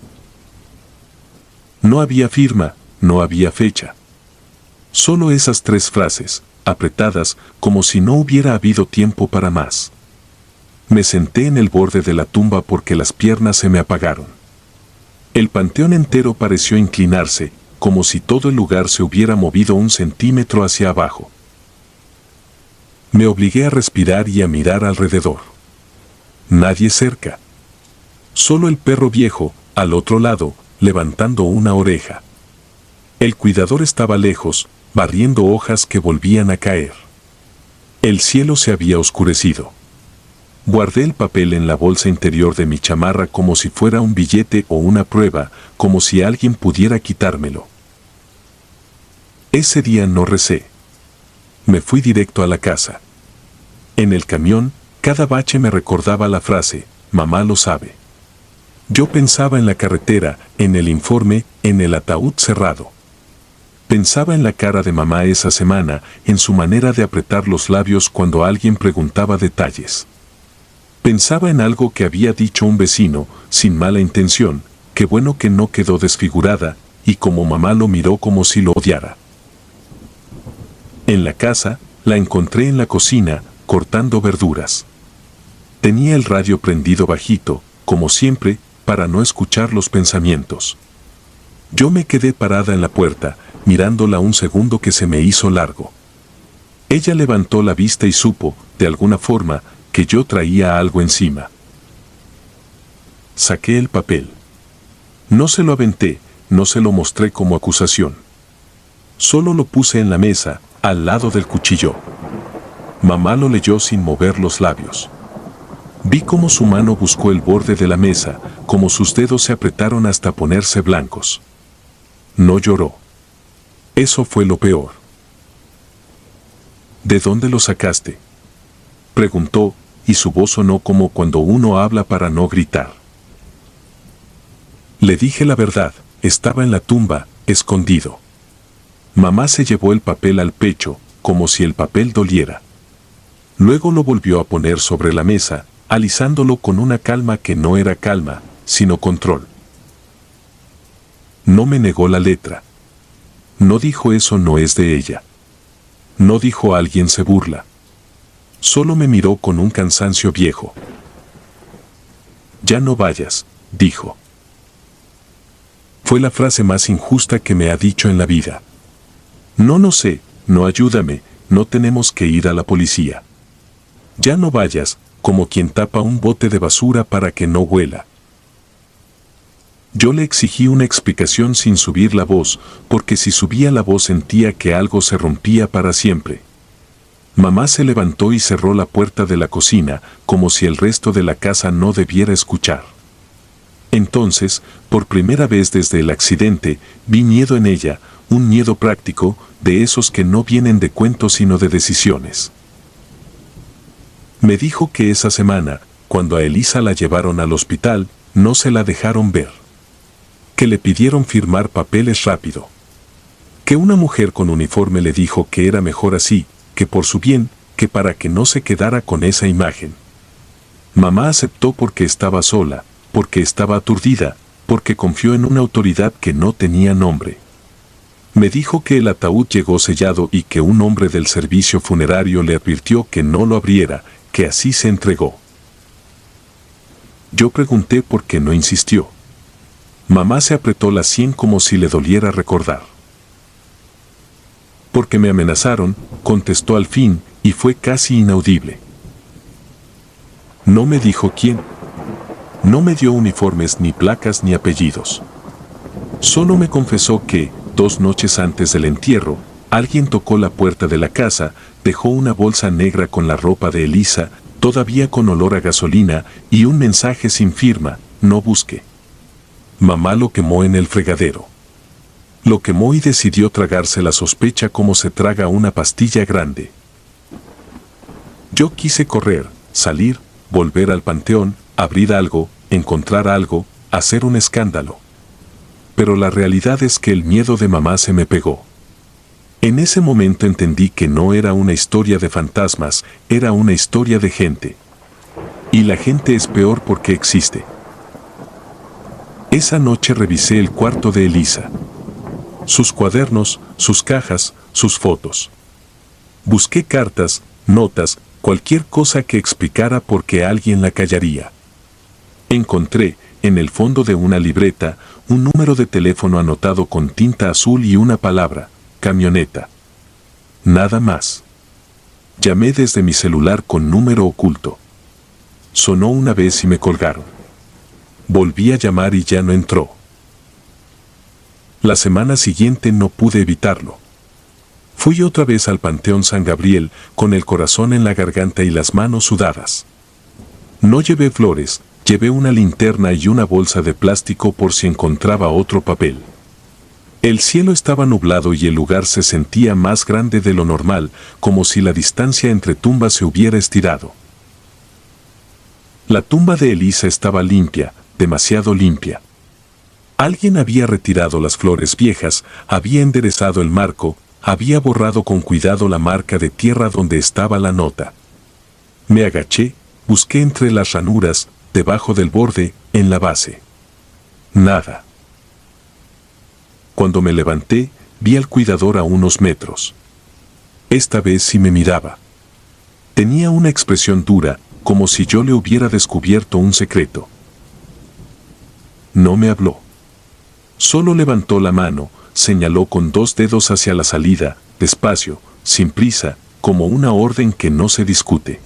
No había firma, no había fecha. Solo esas 3 frases, apretadas, como si no hubiera habido tiempo para más. Me senté en el borde de la tumba porque las piernas se me apagaron. El panteón entero pareció inclinarse, como si todo el lugar se hubiera movido 1 centímetro hacia abajo. Me obligué a respirar y a mirar alrededor. Nadie cerca. Solo el perro viejo, al otro lado, levantando una oreja. El cuidador estaba lejos, barriendo hojas que volvían a caer. El cielo se había oscurecido. Guardé el papel en la bolsa interior de mi chamarra como si fuera un billete o una prueba, como si alguien pudiera quitármelo. Ese día no recé. Me fui directo a la casa. En el camión, cada bache me recordaba la frase, mamá lo sabe. Yo pensaba en la carretera, en el informe, en el ataúd cerrado. Pensaba en la cara de mamá esa semana, en su manera de apretar los labios cuando alguien preguntaba detalles. Pensaba en algo que había dicho un vecino, sin mala intención, qué bueno que no quedó desfigurada, y como mamá lo miró como si lo odiara. En la casa, la encontré en la cocina, cortando verduras. Tenía el radio prendido bajito, como siempre, para no escuchar los pensamientos. Yo me quedé parada en la puerta, mirándola un segundo que se me hizo largo. Ella levantó la vista y supo, de alguna forma, que yo traía algo encima. Saqué el papel. No se lo aventé, no se lo mostré como acusación. Solo lo puse en la mesa, al lado del cuchillo. Mamá lo leyó sin mover los labios. Vi cómo su mano buscó el borde de la mesa, cómo sus dedos se apretaron hasta ponerse blancos. No lloró. Eso fue lo peor. ¿De dónde lo sacaste?, preguntó, y su voz sonó como cuando uno habla para no gritar. Le dije la verdad, estaba en la tumba, escondido. Mamá se llevó el papel al pecho, como si el papel doliera. Luego lo volvió a poner sobre la mesa, alisándolo con una calma que no era calma, sino control. No me negó la letra. No dijo eso no es de ella. No dijo alguien se burla. Solo me miró con un cansancio viejo. Ya no vayas, dijo. Fue la frase más injusta que me ha dicho en la vida. No sé, no ayúdame, no tenemos que ir a la policía. Ya no vayas, como quien tapa un bote de basura para que no huela. Yo le exigí una explicación sin subir la voz, porque si subía la voz sentía que algo se rompía para siempre. Mamá se levantó y cerró la puerta de la cocina, como si el resto de la casa no debiera escuchar. Entonces, por primera vez desde el accidente, vi miedo en ella, un miedo práctico, de esos que no vienen de cuentos sino de decisiones. Me dijo que esa semana, cuando a Elisa la llevaron al hospital, no se la dejaron ver. Que le pidieron firmar papeles rápido. Que una mujer con uniforme le dijo que era mejor así, que por su bien, que para que no se quedara con esa imagen. Mamá aceptó porque estaba sola, porque estaba aturdida, porque confió en una autoridad que no tenía nombre. Me dijo que el ataúd llegó sellado y que un hombre del servicio funerario le advirtió que no lo abriera, que así se entregó. Yo pregunté por qué no insistió. Mamá se apretó la sien como si le doliera recordar. Porque me amenazaron, contestó al fin, y fue casi inaudible. No me dijo quién. No me dio uniformes ni placas ni apellidos. Solo me confesó que, 2 noches antes del entierro, alguien tocó la puerta de la casa, dejó una bolsa negra con la ropa de Elisa, todavía con olor a gasolina, y un mensaje sin firma: no busque. Mamá lo quemó en el fregadero. Lo quemó y decidió tragarse la sospecha como se traga una pastilla grande. Yo quise correr, salir, volver al panteón, abrir algo, encontrar algo, hacer un escándalo. Pero la realidad es que el miedo de mamá se me pegó. En ese momento entendí que no era una historia de fantasmas, era una historia de gente. Y la gente es peor porque existe. Esa noche revisé el cuarto de Elisa. Sus cuadernos, sus cajas, sus fotos. Busqué cartas, notas, cualquier cosa que explicara por qué alguien la callaría. Encontré, en el fondo de una libreta, un número de teléfono anotado con tinta azul y una palabra: camioneta. Nada más. Llamé desde mi celular con número oculto. Sonó una vez y me colgaron. Volví a llamar y ya no entró. La semana siguiente no pude evitarlo. Fui otra vez al Panteón San Gabriel, con el corazón en la garganta y las manos sudadas. No llevé flores, llevé una linterna y una bolsa de plástico por si encontraba otro papel. El cielo estaba nublado y el lugar se sentía más grande de lo normal, como si la distancia entre tumbas se hubiera estirado. La tumba de Elisa estaba limpia, demasiado limpia. Alguien había retirado las flores viejas, había enderezado el marco, había borrado con cuidado la marca de tierra donde estaba la nota. Me agaché, busqué entre las ranuras, debajo del borde, en la base. Nada. Cuando me levanté, vi al cuidador a unos metros. Esta vez sí me miraba. Tenía una expresión dura, como si yo le hubiera descubierto un secreto. No me habló. Solo levantó la mano, señaló con 2 dedos hacia la salida, despacio, sin prisa, como una orden que no se discute.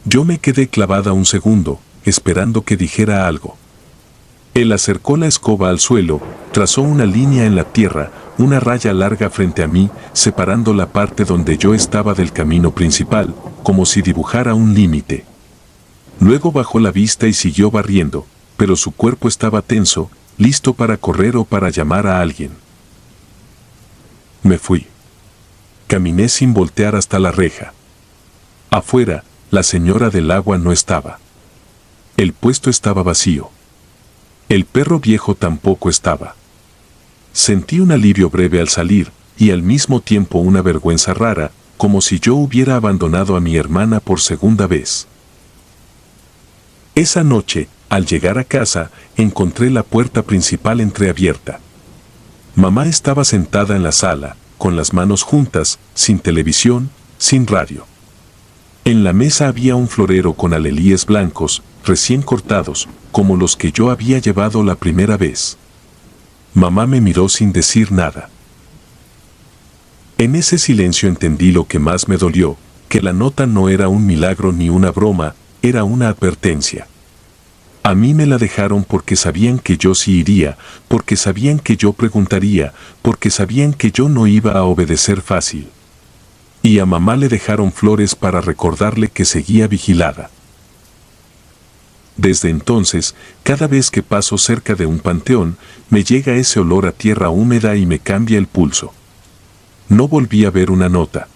Yo me quedé clavada un segundo, esperando que dijera algo. Él acercó la escoba al suelo, trazó una línea en la tierra, una raya larga frente a mí, separando la parte donde yo estaba del camino principal, como si dibujara un límite. Luego bajó la vista y siguió barriendo, pero su cuerpo estaba tenso, listo para correr o para llamar a alguien. Me fui. Caminé sin voltear hasta la reja. Afuera, la señora del agua no estaba. El puesto estaba vacío. El perro viejo tampoco estaba. Sentí un alivio breve al salir, y al mismo tiempo una vergüenza rara, como si yo hubiera abandonado a mi hermana por segunda vez. Esa noche, al llegar a casa, encontré la puerta principal entreabierta. Mamá estaba sentada en la sala, con las manos juntas, sin televisión, sin radio. En la mesa había un florero con alelíes blancos, recién cortados, como los que yo había llevado la primera vez. Mamá me miró sin decir nada. En ese silencio entendí lo que más me dolió, que la nota no era un milagro ni una broma, era una advertencia. A mí me la dejaron porque sabían que yo sí iría, porque sabían que yo preguntaría, porque sabían que yo no iba a obedecer fácil. Y a mamá le dejaron flores para recordarle que seguía vigilada. Desde entonces, cada vez que paso cerca de un panteón, me llega ese olor a tierra húmeda y me cambia el pulso. No volví a ver una nota.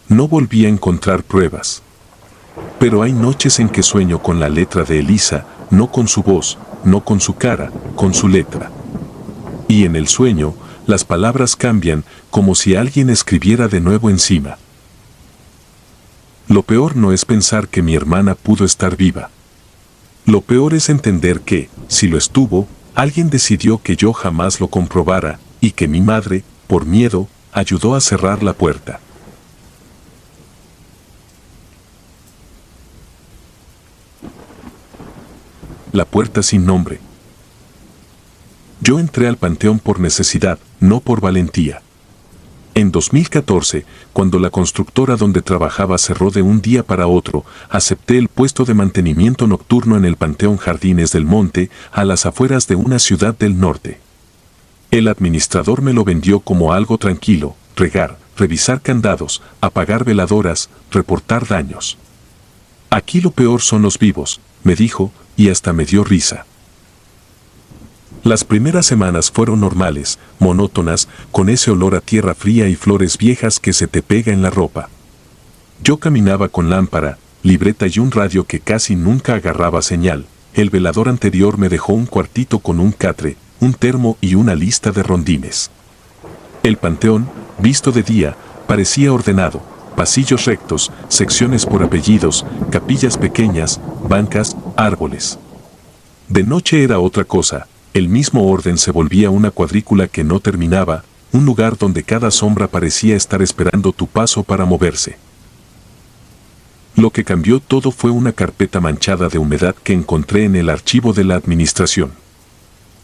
No volví a encontrar pruebas. Pero hay noches en que sueño con la letra de Elisa, no con su voz, no con su cara, con su letra. Y en el sueño, las palabras cambian como si alguien escribiera de nuevo encima. Lo peor no es pensar que mi hermana pudo estar viva. Lo peor es entender que, si lo estuvo, alguien decidió que yo jamás lo comprobara, y que mi madre, por miedo, ayudó a cerrar la puerta. La puerta sin nombre. Yo entré al panteón por necesidad, no por valentía. En 2014, cuando la constructora donde trabajaba cerró de un día para otro, acepté el puesto de mantenimiento nocturno en el Panteón Jardines del Monte, a las afueras de una ciudad del norte. El administrador me lo vendió como algo tranquilo: regar, revisar candados, apagar veladoras, reportar daños. Aquí lo peor son los vivos, me dijo, y hasta me dio risa. Las primeras semanas fueron normales, monótonas, con ese olor a tierra fría y flores viejas que se te pega en la ropa. Yo caminaba con lámpara, libreta y un radio que casi nunca agarraba señal. El velador anterior me dejó un cuartito con un catre, un termo y una lista de rondines. El panteón, visto de día, parecía ordenado: pasillos rectos, secciones por apellidos, capillas pequeñas, bancas, árboles. De noche era otra cosa. El mismo orden se volvía una cuadrícula que no terminaba, un lugar donde cada sombra parecía estar esperando tu paso para moverse. Lo que cambió todo fue una carpeta manchada de humedad que encontré en el archivo de la administración.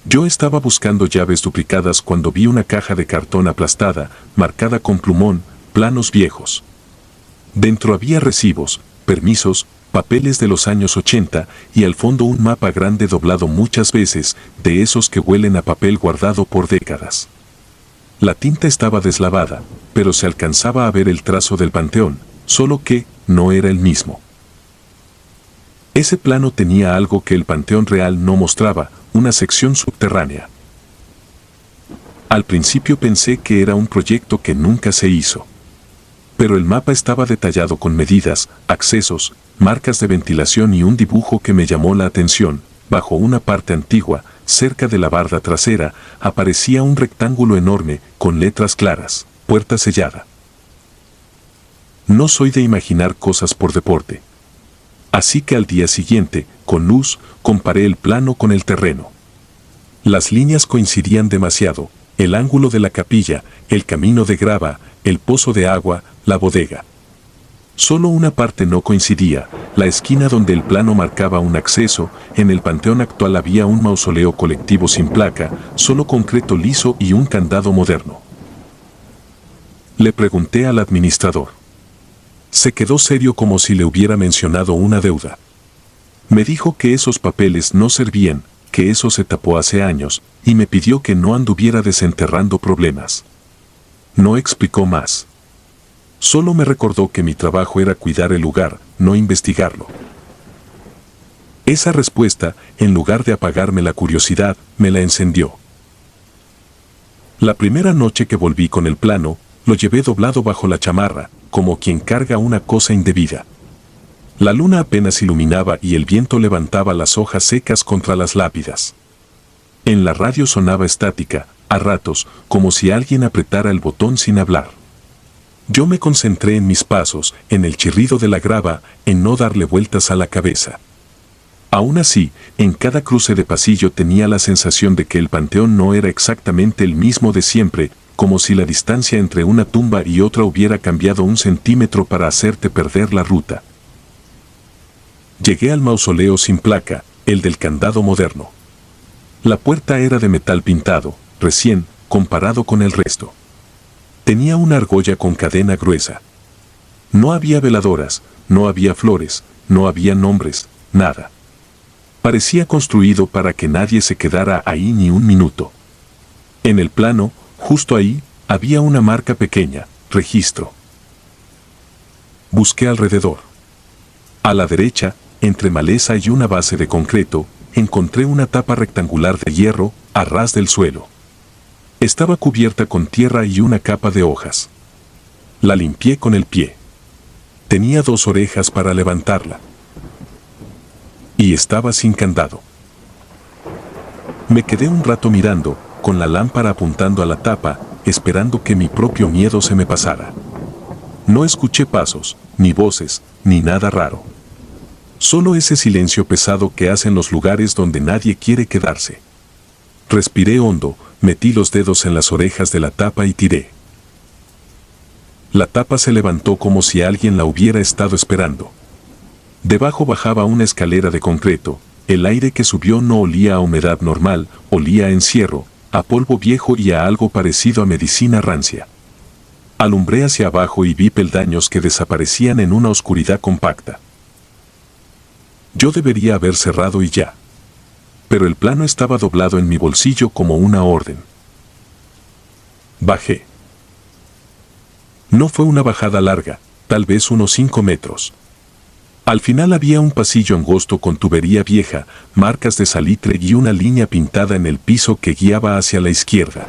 Yo estaba buscando llaves duplicadas cuando vi una caja de cartón aplastada, marcada con plumón, planos viejos. Dentro había recibos, permisos, papeles de los años 80 y al fondo un mapa grande doblado muchas veces, de esos que huelen a papel guardado por décadas. La tinta estaba deslavada, pero se alcanzaba a ver el trazo del panteón, solo que no era el mismo. Ese plano tenía algo que el panteón real no mostraba: una sección subterránea. Al principio pensé que era un proyecto que nunca se hizo. Pero el mapa estaba detallado con medidas, accesos, marcas de ventilación y un dibujo que me llamó la atención. Bajo una parte antigua, cerca de la barda trasera, aparecía un rectángulo enorme, con letras claras: puerta sellada. No soy de imaginar cosas por deporte. Así que al día siguiente, con luz, comparé el plano con el terreno. Las líneas coincidían demasiado: el ángulo de la capilla, el camino de grava, el pozo de agua, la bodega. Solo una parte no coincidía: la esquina donde el plano marcaba un acceso. En el panteón actual había un mausoleo colectivo sin placa, solo concreto liso y un candado moderno. Le pregunté al administrador. Se quedó serio como si le hubiera mencionado una deuda. Me dijo que esos papeles no servían, que eso se tapó hace años, y me pidió que no anduviera desenterrando problemas. No explicó más. Solo me recordó que mi trabajo era cuidar el lugar, no investigarlo. Esa respuesta, en lugar de apagarme la curiosidad, me la encendió. La primera noche que volví con el plano, lo llevé doblado bajo la chamarra, como quien carga una cosa indebida. La luna apenas iluminaba y el viento levantaba las hojas secas contra las lápidas. En la radio sonaba estática, a ratos, como si alguien apretara el botón sin hablar. Yo me concentré en mis pasos, en el chirrido de la grava, en no darle vueltas a la cabeza. Aún así, en cada cruce de pasillo tenía la sensación de que el panteón no era exactamente el mismo de siempre, como si la distancia entre una tumba y otra hubiera cambiado 1 centímetro para hacerte perder la ruta. Llegué al mausoleo sin placa, el del candado moderno. La puerta era de metal pintado, recién, comparado con el resto. Tenía una argolla con cadena gruesa. No había veladoras, no había flores, no había nombres, nada. Parecía construido para que nadie se quedara ahí ni un minuto. En el plano, justo ahí, había una marca pequeña, registro. Busqué alrededor. A la derecha, entre maleza y una base de concreto, encontré una tapa rectangular de hierro, a ras del suelo. Estaba cubierta con tierra y una capa de hojas. La limpié con el pie. Tenía 2 orejas para levantarla. Y estaba sin candado. Me quedé un rato mirando, con la lámpara apuntando a la tapa, esperando que mi propio miedo se me pasara. No escuché pasos, ni voces, ni nada raro. Solo ese silencio pesado que hacen los lugares donde nadie quiere quedarse. Respiré hondo, metí los dedos en las orejas de la tapa y tiré. La tapa se levantó como si alguien la hubiera estado esperando. Debajo bajaba una escalera de concreto. El aire que subió no olía a humedad normal, olía a encierro, a polvo viejo y a algo parecido a medicina rancia. Alumbré hacia abajo y vi peldaños que desaparecían en una oscuridad compacta. Yo debería haber cerrado y ya. Pero el plano estaba doblado en mi bolsillo como una orden. Bajé. No fue una bajada larga, tal vez unos 5 metros. Al final había un pasillo angosto con tubería vieja, marcas de salitre y una línea pintada en el piso que guiaba hacia la izquierda.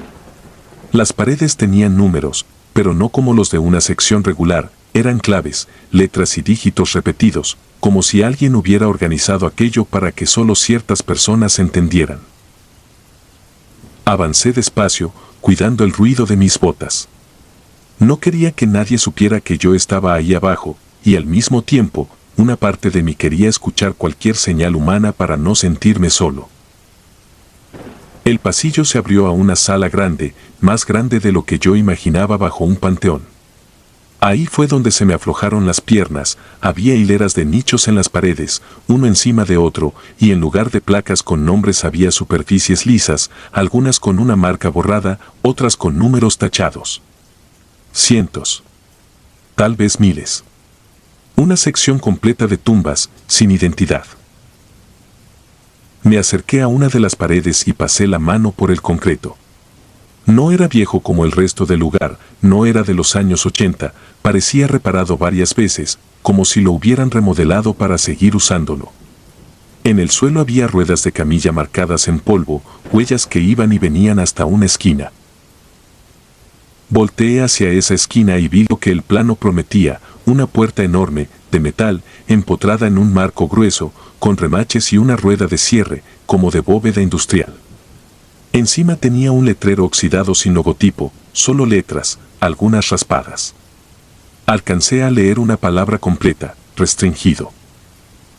Las paredes tenían números, pero no como los de una sección regular, eran claves, letras y dígitos repetidos, como si alguien hubiera organizado aquello para que solo ciertas personas entendieran. Avancé despacio, cuidando el ruido de mis botas. No quería que nadie supiera que yo estaba ahí abajo, y al mismo tiempo, una parte de mí quería escuchar cualquier señal humana para no sentirme solo. El pasillo se abrió a una sala grande, más grande de lo que yo imaginaba bajo un panteón. Ahí fue donde se me aflojaron las piernas, había hileras de nichos en las paredes, uno encima de otro, y en lugar de placas con nombres había superficies lisas, algunas con una marca borrada, otras con números tachados. Cientos. Tal vez miles. Una sección completa de tumbas, sin identidad. Me acerqué a una de las paredes y pasé la mano por el concreto. No era viejo como el resto del lugar, no era de los años 80, parecía reparado varias veces, como si lo hubieran remodelado para seguir usándolo. En el suelo había ruedas de camilla marcadas en polvo, huellas que iban y venían hasta una esquina. Volteé hacia esa esquina y vi lo que el plano prometía, una puerta enorme, de metal, empotrada en un marco grueso, con remaches y una rueda de cierre, como de bóveda industrial. Encima tenía un letrero oxidado sin logotipo, solo letras, algunas raspadas. Alcancé a leer una palabra completa, restringido.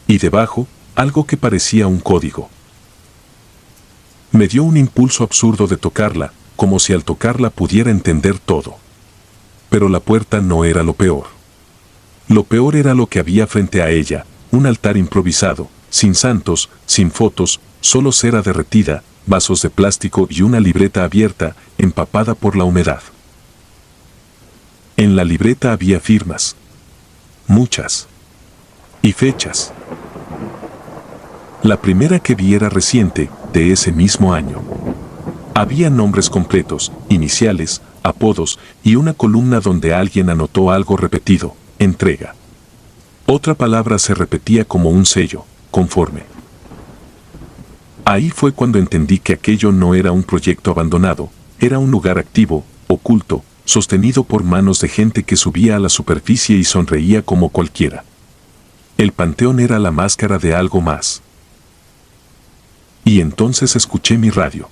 Y debajo, algo que parecía un código. Me dio un impulso absurdo de tocarla, como si al tocarla pudiera entender todo. Pero la puerta no era lo peor. Lo peor era lo que había frente a ella, un altar improvisado, sin santos, sin fotos, solo cera derretida, vasos de plástico y una libreta abierta, empapada por la humedad. En la libreta había firmas. Muchas. Y fechas. La primera que vi era reciente, de ese mismo año. Había nombres completos, iniciales, apodos y una columna donde alguien anotó algo repetido, entrega. Otra palabra se repetía como un sello, conforme. Ahí fue cuando entendí que aquello no era un proyecto abandonado, era un lugar activo, oculto, sostenido por manos de gente que subía a la superficie y sonreía como cualquiera. El panteón era la máscara de algo más. Y entonces escuché mi radio.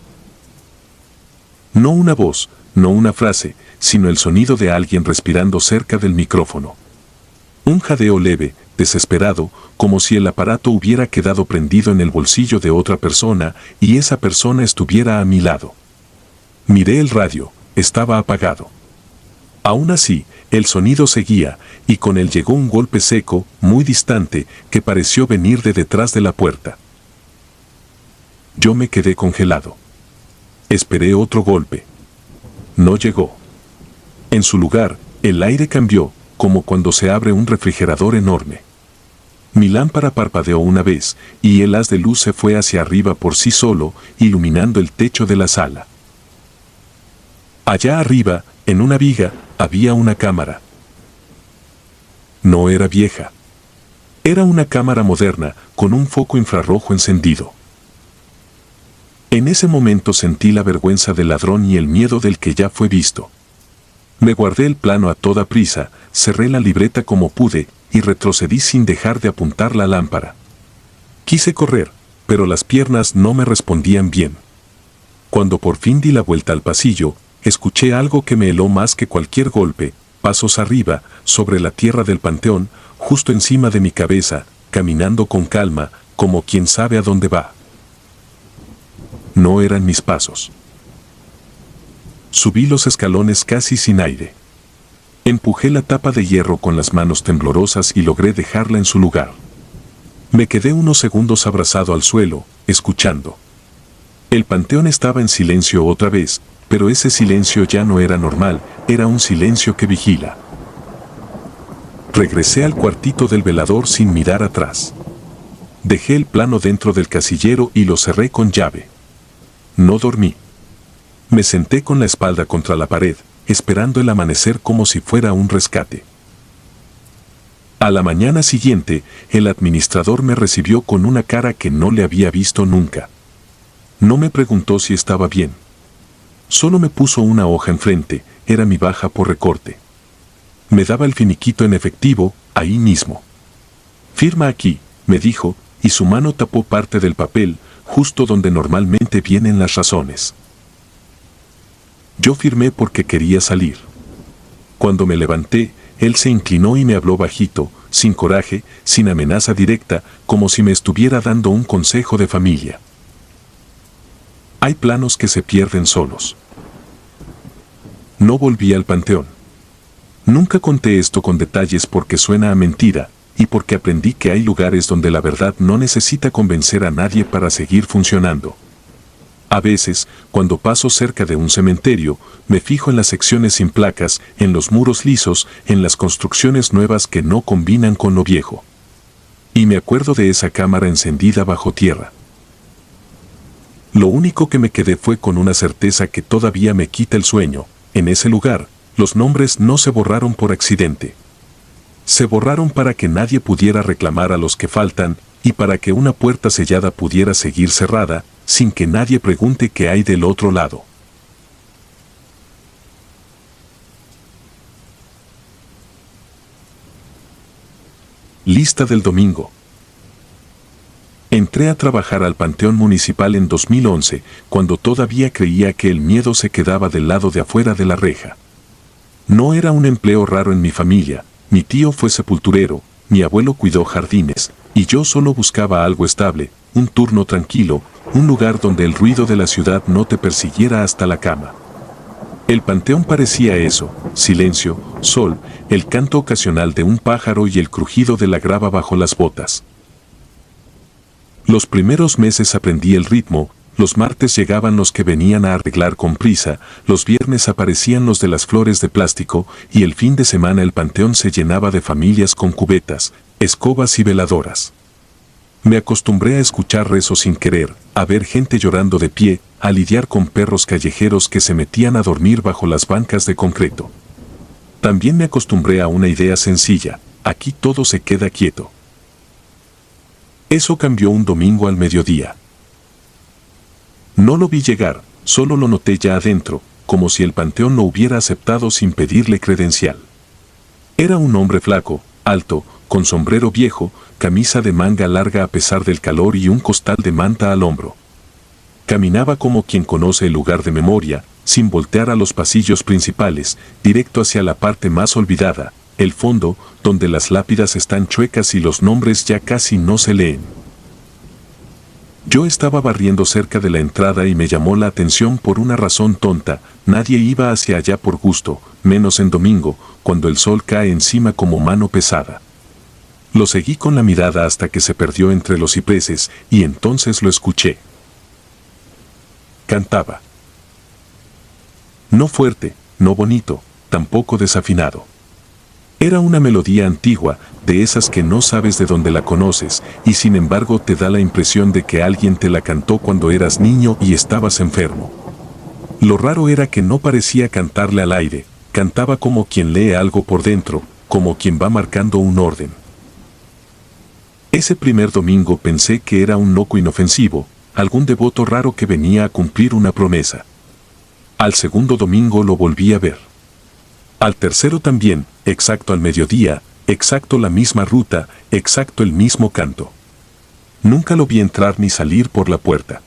No una voz, no una frase, sino el sonido de alguien respirando cerca del micrófono. Un jadeo leve, desesperado, como si el aparato hubiera quedado prendido en el bolsillo de otra persona y esa persona estuviera a mi lado. Miré el radio, estaba apagado. Aún así, el sonido seguía, y con él llegó un golpe seco, muy distante, que pareció venir de detrás de la puerta. Yo me quedé congelado. Esperé otro golpe. No llegó. En su lugar, el aire cambió, como cuando se abre un refrigerador enorme. Mi lámpara parpadeó una vez, y el haz de luz se fue hacia arriba por sí solo, iluminando el techo de la sala. Allá arriba, en una viga, había una cámara. No era vieja. Era una cámara moderna, con un foco infrarrojo encendido. En ese momento sentí la vergüenza del ladrón y el miedo del que ya fue visto. Me guardé el plano a toda prisa, cerré la libreta como pude, y retrocedí sin dejar de apuntar la lámpara. Quise correr, pero las piernas no me respondían bien. Cuando por fin di la vuelta al pasillo, escuché algo que me heló más que cualquier golpe, pasos arriba, sobre la tierra del panteón, justo encima de mi cabeza, caminando con calma, como quien sabe a dónde va. No eran mis pasos. Subí los escalones casi sin aire. Empujé la tapa de hierro con las manos temblorosas y logré dejarla en su lugar. Me quedé unos segundos abrazado al suelo, escuchando. El panteón estaba en silencio otra vez, pero ese silencio ya no era normal, era un silencio que vigila. Regresé al cuartito del velador sin mirar atrás. Dejé el plano dentro del casillero y lo cerré con llave. No dormí. Me senté con la espalda contra la pared, esperando el amanecer como si fuera un rescate. A la mañana siguiente, el administrador me recibió con una cara que no le había visto nunca. No me preguntó si estaba bien. Solo me puso una hoja enfrente, era mi baja por recorte. Me daba el finiquito en efectivo, ahí mismo. Firma aquí, me dijo, y su mano tapó parte del papel, justo donde normalmente vienen las razones. Yo firmé porque quería salir. Cuando me levanté, él se inclinó y me habló bajito, sin coraje, sin amenaza directa, como si me estuviera dando un consejo de familia. Hay planos que se pierden solos. No volví al panteón. Nunca conté esto con detalles porque suena a mentira, y porque aprendí que hay lugares donde la verdad no necesita convencer a nadie para seguir funcionando. A veces, cuando paso cerca de un cementerio, me fijo en las secciones sin placas, en los muros lisos, en las construcciones nuevas que no combinan con lo viejo. Y me acuerdo de esa cámara encendida bajo tierra. Lo único que me quedé fue con una certeza que todavía me quita el sueño. En ese lugar, los nombres no se borraron por accidente. Se borraron para que nadie pudiera reclamar a los que faltan, y para que una puerta sellada pudiera seguir cerrada, sin que nadie pregunte qué hay del otro lado. Lista del domingo. Entré a trabajar al Panteón Municipal en 2011, cuando todavía creía que el miedo se quedaba del lado de afuera de la reja. No era un empleo raro en mi familia, mi tío fue sepulturero, mi abuelo cuidó jardines, y yo solo buscaba algo estable, un turno tranquilo, un lugar donde el ruido de la ciudad no te persiguiera hasta la cama. El panteón parecía eso, silencio, sol, el canto ocasional de un pájaro y el crujido de la grava bajo las botas. Los primeros meses aprendí el ritmo, los martes llegaban los que venían a arreglar con prisa, los viernes aparecían los de las flores de plástico y el fin de semana el panteón se llenaba de familias con cubetas, escobas y veladoras. Me acostumbré a escuchar rezos sin querer, a ver gente llorando de pie, a lidiar con perros callejeros que se metían a dormir bajo las bancas de concreto. También me acostumbré a una idea sencilla, aquí todo se queda quieto. Eso cambió un domingo al mediodía. No lo vi llegar, solo lo noté ya adentro, como si el panteón lo hubiera aceptado sin pedirle credencial. Era un hombre flaco, alto, con sombrero viejo, camisa de manga larga a pesar del calor y un costal de manta al hombro. Caminaba como quien conoce el lugar de memoria, sin voltear a los pasillos principales, directo hacia la parte más olvidada, el fondo, donde las lápidas están chuecas y los nombres ya casi no se leen. Yo estaba barriendo cerca de la entrada y me llamó la atención por una razón tonta, nadie iba hacia allá por gusto, menos en domingo, cuando el sol cae encima como mano pesada. Lo seguí con la mirada hasta que se perdió entre los cipreses y entonces lo escuché. Cantaba. No fuerte, no bonito, tampoco desafinado. Era una melodía antigua, de esas que no sabes de dónde la conoces, y sin embargo te da la impresión de que alguien te la cantó cuando eras niño y estabas enfermo. Lo raro era que no parecía cantarle al aire, cantaba como quien lee algo por dentro, como quien va marcando un orden. Ese primer domingo pensé que era un loco inofensivo, algún devoto raro que venía a cumplir una promesa. Al segundo domingo lo volví a ver. Al tercero también, exacto al mediodía, exacto la misma ruta, exacto el mismo canto. Nunca lo vi entrar ni salir por la puerta.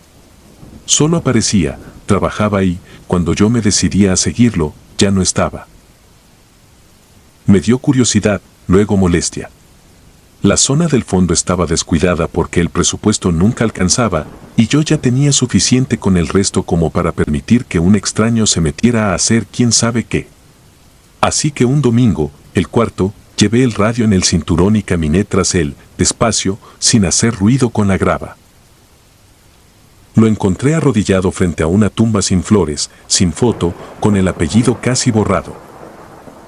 Solo aparecía, trabajaba y, cuando yo me decidía a seguirlo, ya no estaba. Me dio curiosidad, luego molestia. La zona del fondo estaba descuidada porque el presupuesto nunca alcanzaba, y yo ya tenía suficiente con el resto como para permitir que un extraño se metiera a hacer quién sabe qué. Así que un domingo, el cuarto, llevé el radio en el cinturón y caminé tras él, despacio, sin hacer ruido con la grava. Lo encontré arrodillado frente a una tumba sin flores, sin foto, con el apellido casi borrado.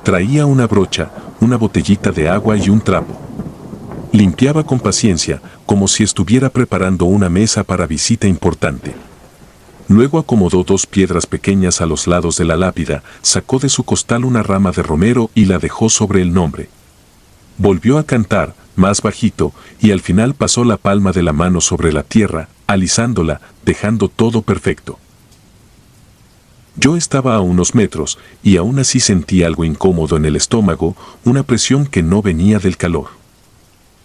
Traía una brocha, una botellita de agua y un trapo. Limpiaba con paciencia, como si estuviera preparando una mesa para visita importante. Luego acomodó dos piedras pequeñas a los lados de la lápida, sacó de su costal una rama de romero y la dejó sobre el nombre. Volvió a cantar, más bajito, y al final pasó la palma de la mano sobre la tierra, alisándola, dejando todo perfecto. Yo estaba a unos metros, y aún así sentí algo incómodo en el estómago, una presión que no venía del calor.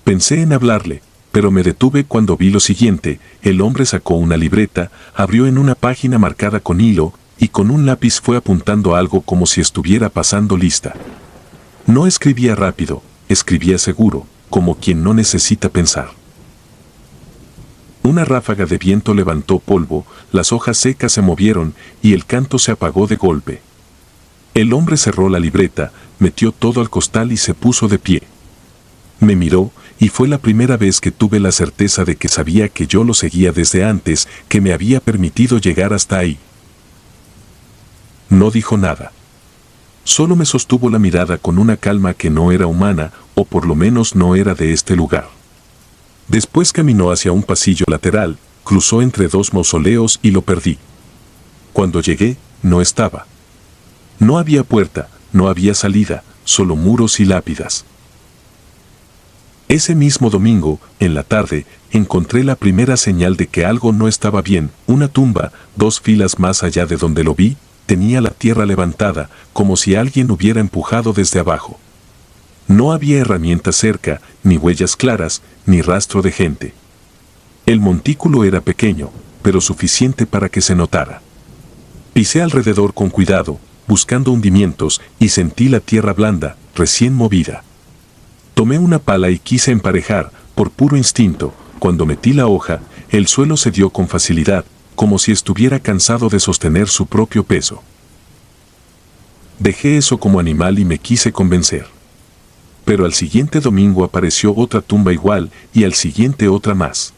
Pensé en hablarle, pero me detuve cuando vi lo siguiente: el hombre sacó una libreta, abrió en una página marcada con hilo, y con un lápiz fue apuntando algo como si estuviera pasando lista. No escribía rápido, escribía seguro, como quien no necesita pensar. Una ráfaga de viento levantó polvo, las hojas secas se movieron, y el canto se apagó de golpe. El hombre cerró la libreta, metió todo al costal y se puso de pie. Me miró, y fue la primera vez que tuve la certeza de que sabía que yo lo seguía desde antes, que me había permitido llegar hasta ahí. No dijo nada. Solo me sostuvo la mirada con una calma que no era humana, o por lo menos no era de este lugar. Después caminó hacia un pasillo lateral, cruzó entre dos mausoleos y lo perdí. Cuando llegué, no estaba. No había puerta, no había salida, solo muros y lápidas. Ese mismo domingo, en la tarde, encontré la primera señal de que algo no estaba bien. Una tumba, 2 filas más allá de donde lo vi, tenía la tierra levantada, como si alguien hubiera empujado desde abajo. No había herramientas cerca, ni huellas claras, ni rastro de gente. El montículo era pequeño, pero suficiente para que se notara. Pisé alrededor con cuidado, buscando hundimientos, y sentí la tierra blanda, recién movida. Tomé una pala y quise emparejar, por puro instinto. Cuando metí la hoja, el suelo cedió con facilidad, como si estuviera cansado de sostener su propio peso. Dejé eso como animal y me quise convencer. Pero al siguiente domingo apareció otra tumba igual, y al siguiente otra más.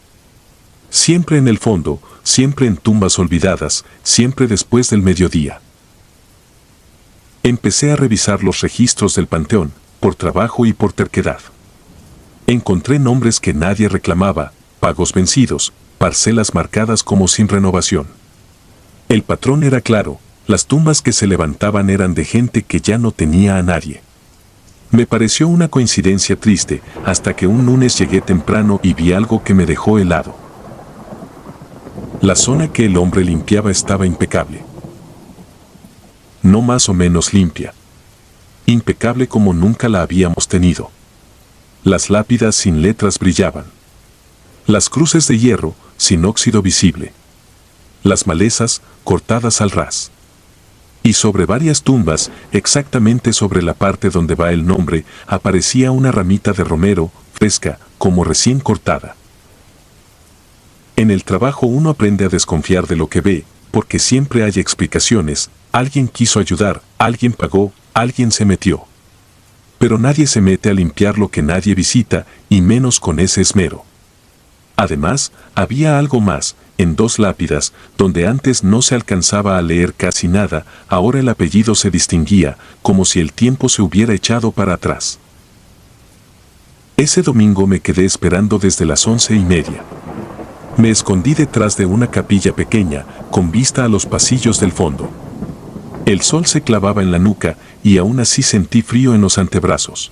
Siempre en el fondo, siempre en tumbas olvidadas, siempre después del mediodía. Empecé a revisar los registros del panteón, por trabajo y por terquedad. Encontré nombres que nadie reclamaba, pagos vencidos, parcelas marcadas como sin renovación. El patrón era claro, las tumbas que se levantaban eran de gente que ya no tenía a nadie. Me pareció una coincidencia triste, hasta que un lunes llegué temprano y vi algo que me dejó helado. La zona que el hombre limpiaba estaba impecable. No más o menos limpia. Impecable como nunca la habíamos tenido. Las lápidas sin letras brillaban. Las cruces de hierro, sin óxido visible. Las malezas, cortadas al ras. Y sobre varias tumbas, exactamente sobre la parte donde va el nombre, aparecía una ramita de romero, fresca, como recién cortada. En el trabajo uno aprende a desconfiar de lo que ve, porque siempre hay explicaciones. Alguien quiso ayudar, alguien pagó, alguien se metió. Pero nadie se mete a limpiar lo que nadie visita, y menos con ese esmero. Además, había algo más. En 2 lápidas, donde antes no se alcanzaba a leer casi nada, ahora el apellido se distinguía, como si el tiempo se hubiera echado para atrás. Ese domingo me quedé esperando desde las 11:30. Me escondí detrás de una capilla pequeña, con vista a los pasillos del fondo. El sol se clavaba en la nuca y aún así sentí frío en los antebrazos.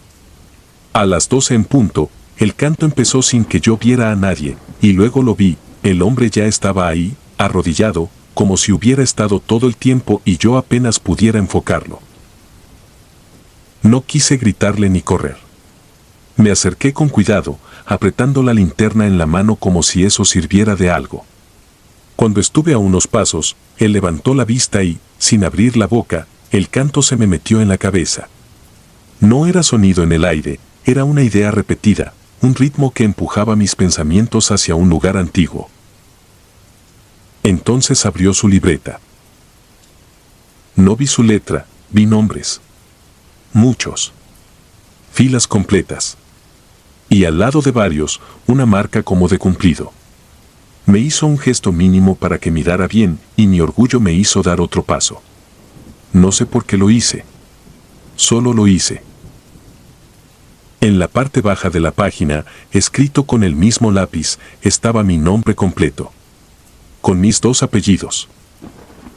A las 12 en punto, el canto empezó sin que yo viera a nadie, y luego lo vi, el hombre ya estaba ahí, arrodillado, como si hubiera estado todo el tiempo y yo apenas pudiera enfocarlo. No quise gritarle ni correr. Me acerqué con cuidado, apretando la linterna en la mano como si eso sirviera de algo. Cuando estuve a unos pasos, él levantó la vista y, sin abrir la boca, el canto se me metió en la cabeza. No era sonido en el aire, era una idea repetida, un ritmo que empujaba mis pensamientos hacia un lugar antiguo. Entonces abrió su libreta. No vi su letra, vi nombres. Muchos. Filas completas. Y al lado de varios, una marca como de cumplido. Me hizo un gesto mínimo para que mirara bien y mi orgullo me hizo dar otro paso. No sé por qué lo hice. Solo lo hice. En la parte baja de la página, escrito con el mismo lápiz, estaba mi nombre completo. Con mis 2 apellidos.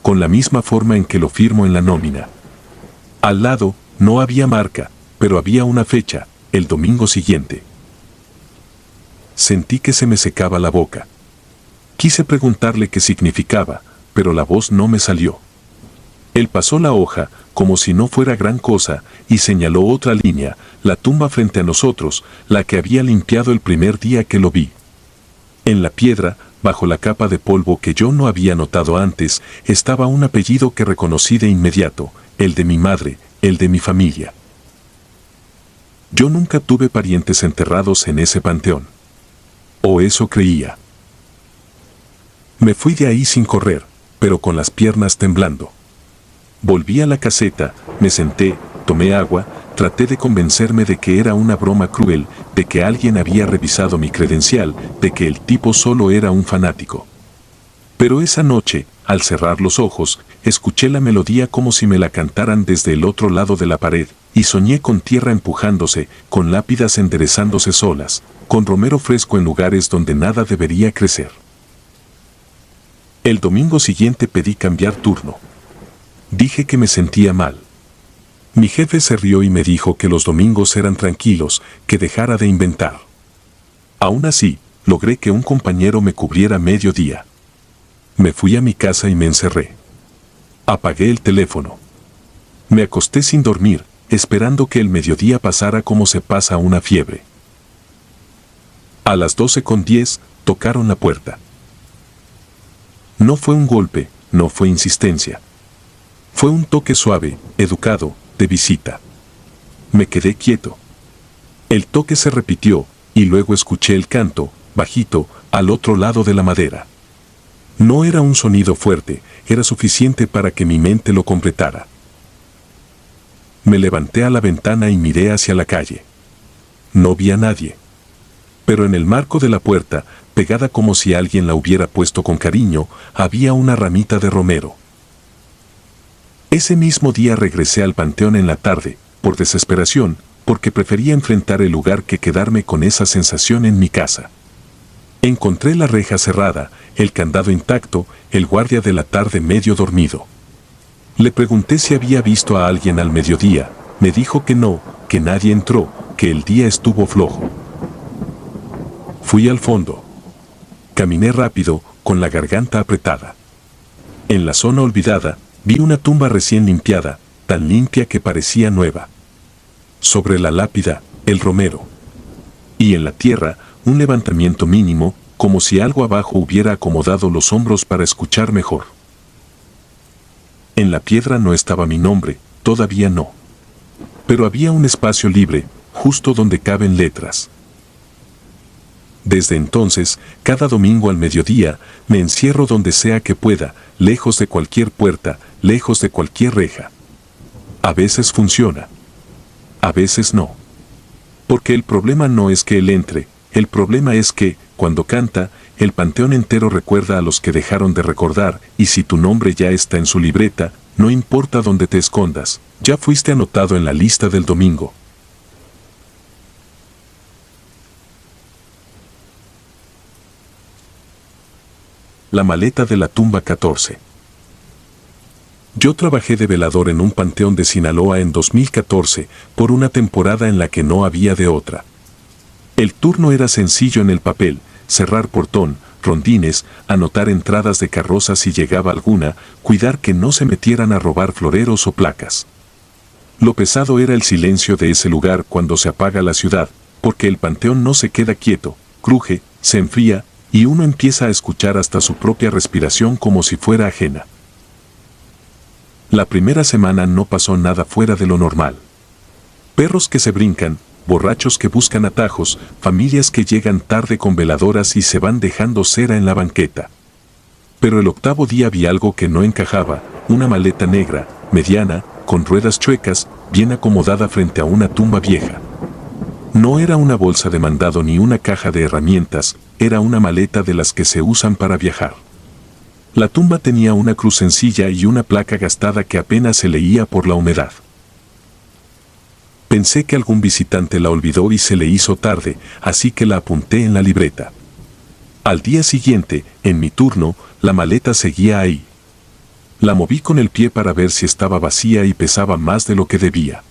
Con la misma forma en que lo firmo en la nómina. Al lado, no había marca, pero había una fecha, el domingo siguiente. Sentí que se me secaba la boca. Quise preguntarle qué significaba, pero la voz no me salió. Él pasó la hoja, como si no fuera gran cosa, y señaló otra línea, la tumba frente a nosotros, la que había limpiado el primer día que lo vi. En la piedra, bajo la capa de polvo que yo no había notado antes, estaba un apellido que reconocí de inmediato, el de mi madre, el de mi familia. Yo nunca tuve parientes enterrados en ese panteón. O eso creía. Me fui de ahí sin correr, pero con las piernas temblando. Volví a la caseta, me senté, tomé agua, traté de convencerme de que era una broma cruel, de que alguien había revisado mi credencial, de que el tipo solo era un fanático. Pero esa noche, al cerrar los ojos, escuché la melodía como si me la cantaran desde el otro lado de la pared, y soñé con tierra empujándose, con lápidas enderezándose solas, con romero fresco en lugares donde nada debería crecer. El domingo siguiente pedí cambiar turno. Dije que me sentía mal. Mi jefe se rió y me dijo que los domingos eran tranquilos, que dejara de inventar. Aún así, logré que un compañero me cubriera medio día. Me fui a mi casa y me encerré. Apagué el teléfono. Me acosté sin dormir, esperando que el mediodía pasara como se pasa una fiebre. A las 12:10 tocaron la puerta. No fue un golpe, no fue insistencia. Fue un toque suave, educado, de visita. Me quedé quieto. El toque se repitió, y luego escuché el canto, bajito, al otro lado de la madera. No era un sonido fuerte, era suficiente para que mi mente lo completara. Me levanté a la ventana y miré hacia la calle. No vi a nadie. Pero en el marco de la puerta, pegada como si alguien la hubiera puesto con cariño, había una ramita de romero. Ese mismo día regresé al panteón en la tarde, por desesperación, porque prefería enfrentar el lugar que quedarme con esa sensación en mi casa. Encontré la reja cerrada, el candado intacto, el guardia de la tarde medio dormido. Le pregunté si había visto a alguien al mediodía, me dijo que no, que nadie entró, que el día estuvo flojo. Fui al fondo. Caminé rápido, con la garganta apretada. En la zona olvidada, vi una tumba recién limpiada, tan limpia que parecía nueva. Sobre la lápida, el romero. Y en la tierra, un levantamiento mínimo, como si algo abajo hubiera acomodado los hombros para escuchar mejor. En la piedra no estaba mi nombre, todavía no. Pero había un espacio libre, justo donde caben letras. Desde entonces, cada domingo al mediodía, me encierro donde sea que pueda, lejos de cualquier puerta, lejos de cualquier reja. A veces funciona. A veces no. Porque el problema no es que él entre, el problema es que, cuando canta, el panteón entero recuerda a los que dejaron de recordar, y si tu nombre ya está en su libreta, no importa dónde te escondas, ya fuiste anotado en la lista del domingo. la maleta de la tumba 14. Yo trabajé de velador en un panteón de Sinaloa en 2014 por una temporada en la que no había de otra. El turno era sencillo en el papel: cerrar portón, rondines, anotar entradas de carrozas si llegaba alguna, cuidar que no se metieran a robar floreros o placas. Lo pesado era el silencio de ese lugar cuando se apaga la ciudad, porque el panteón no se queda quieto, cruje, se enfría, y uno empieza a escuchar hasta su propia respiración como si fuera ajena. La primera semana no pasó nada fuera de lo normal. Perros que se brincan, borrachos que buscan atajos, familias que llegan tarde con veladoras y se van dejando cera en la banqueta. Pero el octavo día vi algo que no encajaba: una maleta negra, mediana, con ruedas chuecas, bien acomodada frente a una tumba vieja. No era una bolsa de mandado ni una caja de herramientas, era una maleta de las que se usan para viajar. La tumba tenía una cruz sencilla y una placa gastada que apenas se leía por la humedad. Pensé que algún visitante la olvidó y se le hizo tarde, así que la apunté en la libreta. Al día siguiente, en mi turno, la maleta seguía ahí. La moví con el pie para ver si estaba vacía y pesaba más de lo que debía.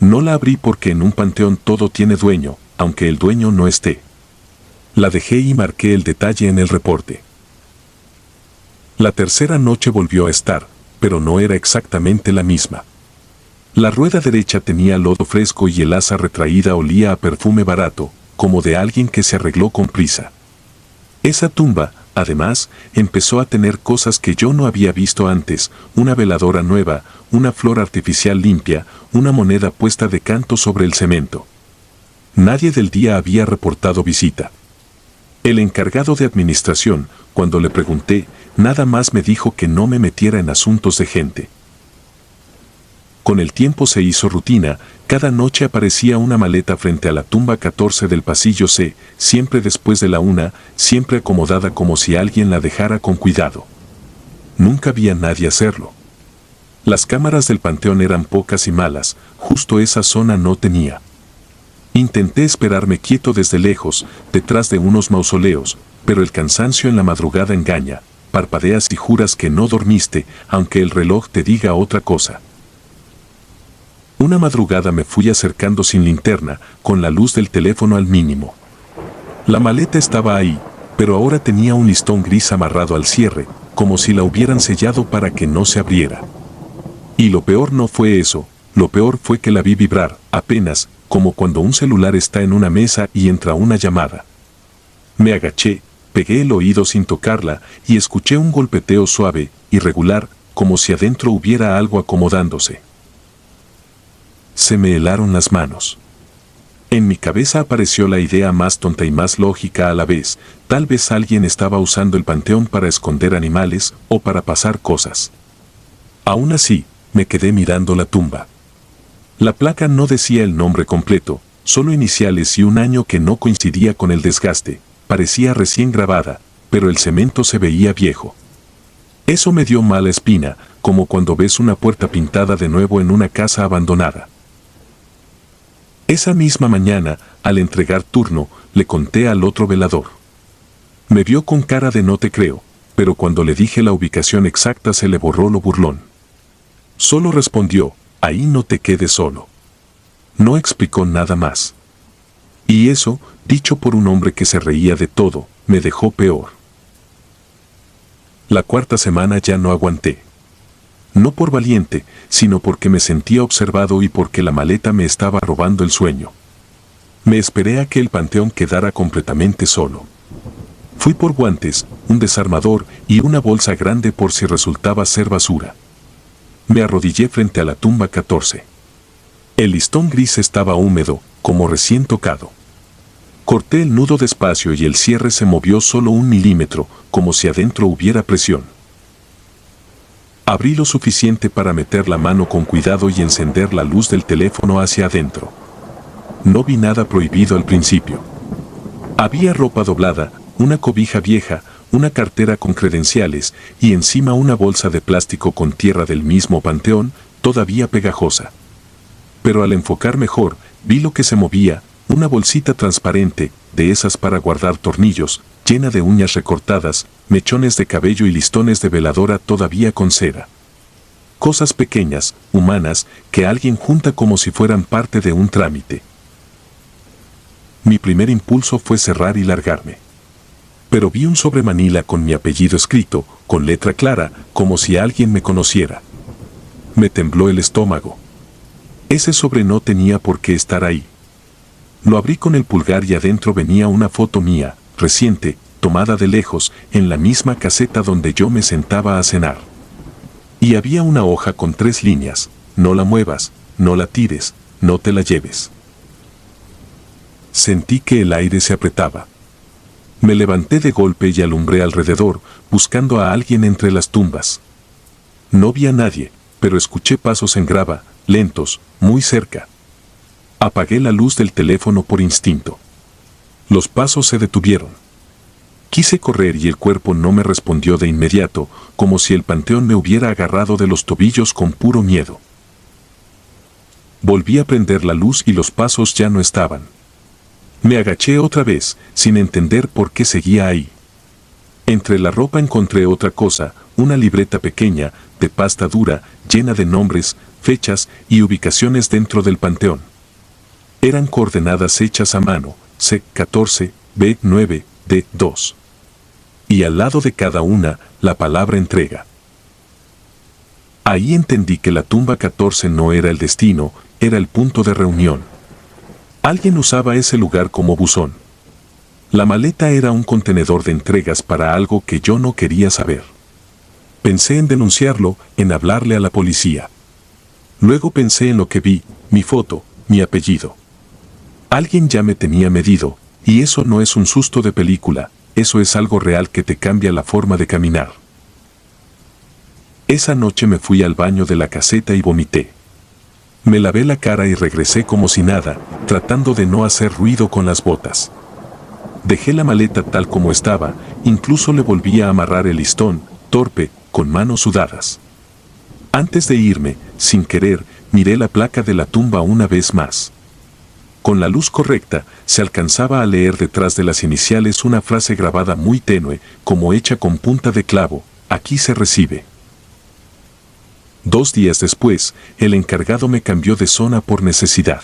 No la abrí porque en un panteón todo tiene dueño, aunque el dueño no esté. La dejé y marqué el detalle en el reporte. La tercera noche volvió a estar, pero no era exactamente la misma. La rueda derecha tenía lodo fresco y el asa retraída olía a perfume barato, como de alguien que se arregló con prisa. Esa tumba, además, empezó a tener cosas que yo no había visto antes: una veladora nueva, una flor artificial limpia, una moneda puesta de canto sobre el cemento. Nadie del día había reportado visita. El encargado de administración, cuando le pregunté, nada más me dijo que no me metiera en asuntos de gente. Con el tiempo se hizo rutina: cada noche aparecía una maleta frente a la tumba 14 del pasillo C, siempre después de la 1, siempre acomodada como si alguien la dejara con cuidado. Nunca vi a nadie hacerlo. Las cámaras del panteón eran pocas y malas, justo esa zona no tenía. Intenté esperarme quieto desde lejos, detrás de unos mausoleos, pero el cansancio en la madrugada engaña: parpadeas y juras que no dormiste, aunque el reloj te diga otra cosa. Una madrugada me fui acercando sin linterna, con la luz del teléfono al mínimo. La maleta estaba ahí, pero ahora tenía un listón gris amarrado al cierre, como si la hubieran sellado para que no se abriera. Y lo peor no fue eso, lo peor fue que la vi vibrar, apenas, como cuando un celular está en una mesa y entra una llamada. Me agaché, pegué el oído sin tocarla y escuché un golpeteo suave, irregular, como si adentro hubiera algo acomodándose. Se me helaron las manos. En mi cabeza apareció la idea más tonta y más lógica a la vez: tal vez alguien estaba usando el panteón para esconder animales o para pasar cosas. Aún así, me quedé mirando la tumba. La placa no decía el nombre completo, solo iniciales y un año que no coincidía con el desgaste. Parecía recién grabada, pero el cemento se veía viejo. Eso me dio mala espina, como cuando ves una puerta pintada de nuevo en una casa abandonada. Esa misma mañana, al entregar turno, le conté al otro velador. Me vio con cara de no te creo, pero cuando le dije la ubicación exacta se le borró lo burlón. Solo respondió: ahí no te quedes solo. No explicó nada más. Y eso, dicho por un hombre que se reía de todo, me dejó peor. La cuarta semana ya no aguanté. No por valiente, sino porque me sentía observado y porque la maleta me estaba robando el sueño. Me esperé a que el panteón quedara completamente solo. Fui por guantes, un desarmador y una bolsa grande por si resultaba ser basura. Me arrodillé frente a la tumba 14. El listón gris estaba húmedo, como recién tocado. Corté el nudo despacio y el cierre se movió solo 1 milímetro, como si adentro hubiera presión. Abrí lo suficiente para meter la mano con cuidado y encender la luz del teléfono hacia adentro. No vi nada prohibido al principio. Había ropa doblada, una cobija vieja, una cartera con credenciales y encima una bolsa de plástico con tierra del mismo panteón, todavía pegajosa. Pero al enfocar mejor, vi lo que se movía: Una bolsita transparente, de esas para guardar tornillos, llena de uñas recortadas, mechones de cabello y listones de veladora todavía con cera. Cosas pequeñas, humanas, que alguien junta como si fueran parte de un trámite. Mi primer impulso fue cerrar y largarme. Pero vi un sobre manila con mi apellido escrito, con letra clara, como si alguien me conociera. Me tembló el estómago. Ese sobre no tenía por qué estar ahí. Lo abrí con el pulgar y adentro venía una foto mía, reciente, tomada de lejos, en la misma caseta donde yo me sentaba a cenar. Y había una hoja con 3 líneas: no la muevas, no la tires, no te la lleves. Sentí que el aire se apretaba. Me levanté de golpe y alumbré alrededor, buscando a alguien entre las tumbas. No vi a nadie, pero escuché pasos en grava, lentos, muy cerca. Apagué la luz del teléfono por instinto. Los pasos se detuvieron. Quise correr y el cuerpo no me respondió de inmediato, como si el panteón me hubiera agarrado de los tobillos con puro miedo. Volví a prender la luz y los pasos ya no estaban. Me agaché otra vez, sin entender por qué seguía ahí. Entre la ropa encontré otra cosa, una libreta pequeña, de pasta dura, llena de nombres, fechas y ubicaciones dentro del panteón. Eran coordenadas hechas a mano: C14, B9, D2. Y al lado de cada una, la palabra entrega. Ahí entendí que la tumba 14 no era el destino, era el punto de reunión. Alguien usaba ese lugar como buzón. La maleta era un contenedor de entregas para algo que yo no quería saber. Pensé en denunciarlo, en hablarle a la policía. Luego pensé en lo que vi, mi foto, mi apellido. Alguien ya me tenía medido, y eso no es un susto de película, eso es algo real que te cambia la forma de caminar. Esa noche me fui al baño de la caseta y vomité. Me lavé la cara y regresé como si nada, tratando de no hacer ruido con las botas. Dejé la maleta tal como estaba, incluso le volví a amarrar el listón, torpe, con manos sudadas. Antes de irme, sin querer, miré la placa de la tumba una vez más. Con la luz correcta, se alcanzaba a leer detrás de las iniciales una frase grabada muy tenue, como hecha con punta de clavo: aquí se recibe. 2 días después, el encargado me cambió de zona por necesidad.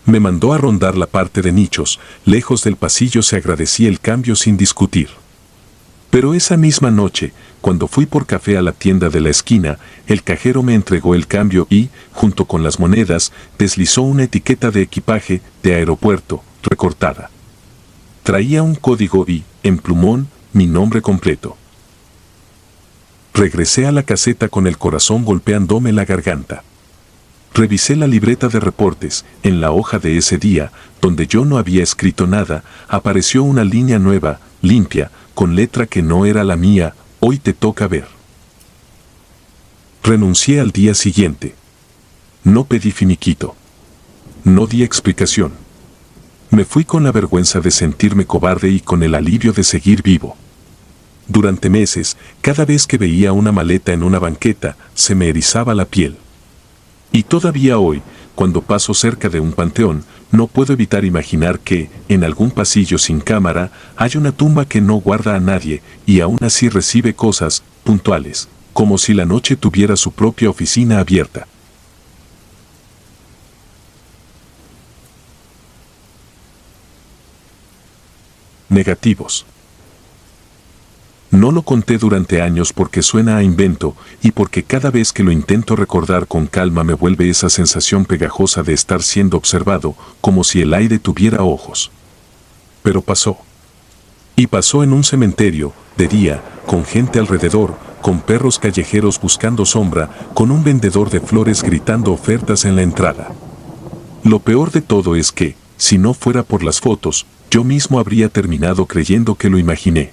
Me mandó a rondar la parte de nichos, lejos del pasillo. Se agradecía el cambio sin discutir. Pero esa misma noche, cuando fui por café a la tienda de la esquina, el cajero me entregó el cambio y, junto con las monedas, deslizó una etiqueta de equipaje, de aeropuerto, recortada. Traía un código y, en plumón, mi nombre completo. Regresé a la caseta con el corazón golpeándome la garganta. Revisé la libreta de reportes. En la hoja de ese día, donde yo no había escrito nada, apareció una línea nueva, limpia, con letra que no era la mía: hoy te toca ver. Renuncié al día siguiente. No pedí finiquito. No di explicación. Me fui con la vergüenza de sentirme cobarde y con el alivio de seguir vivo. Durante meses, cada vez que veía una maleta en una banqueta, se me erizaba la piel. Y todavía hoy, cuando paso cerca de un panteón, no puedo evitar imaginar que, en algún pasillo sin cámara, hay una tumba que no guarda a nadie, y aún así recibe cosas puntuales, como si la noche tuviera su propia oficina abierta. Negativos. No lo conté durante años porque suena a invento y porque cada vez que lo intento recordar con calma me vuelve esa sensación pegajosa de estar siendo observado, como si el aire tuviera ojos. Pero pasó. Y pasó en un cementerio, de día, con gente alrededor, con perros callejeros buscando sombra, con un vendedor de flores gritando ofertas en la entrada. Lo peor de todo es que, si no fuera por las fotos, yo mismo habría terminado creyendo que lo imaginé.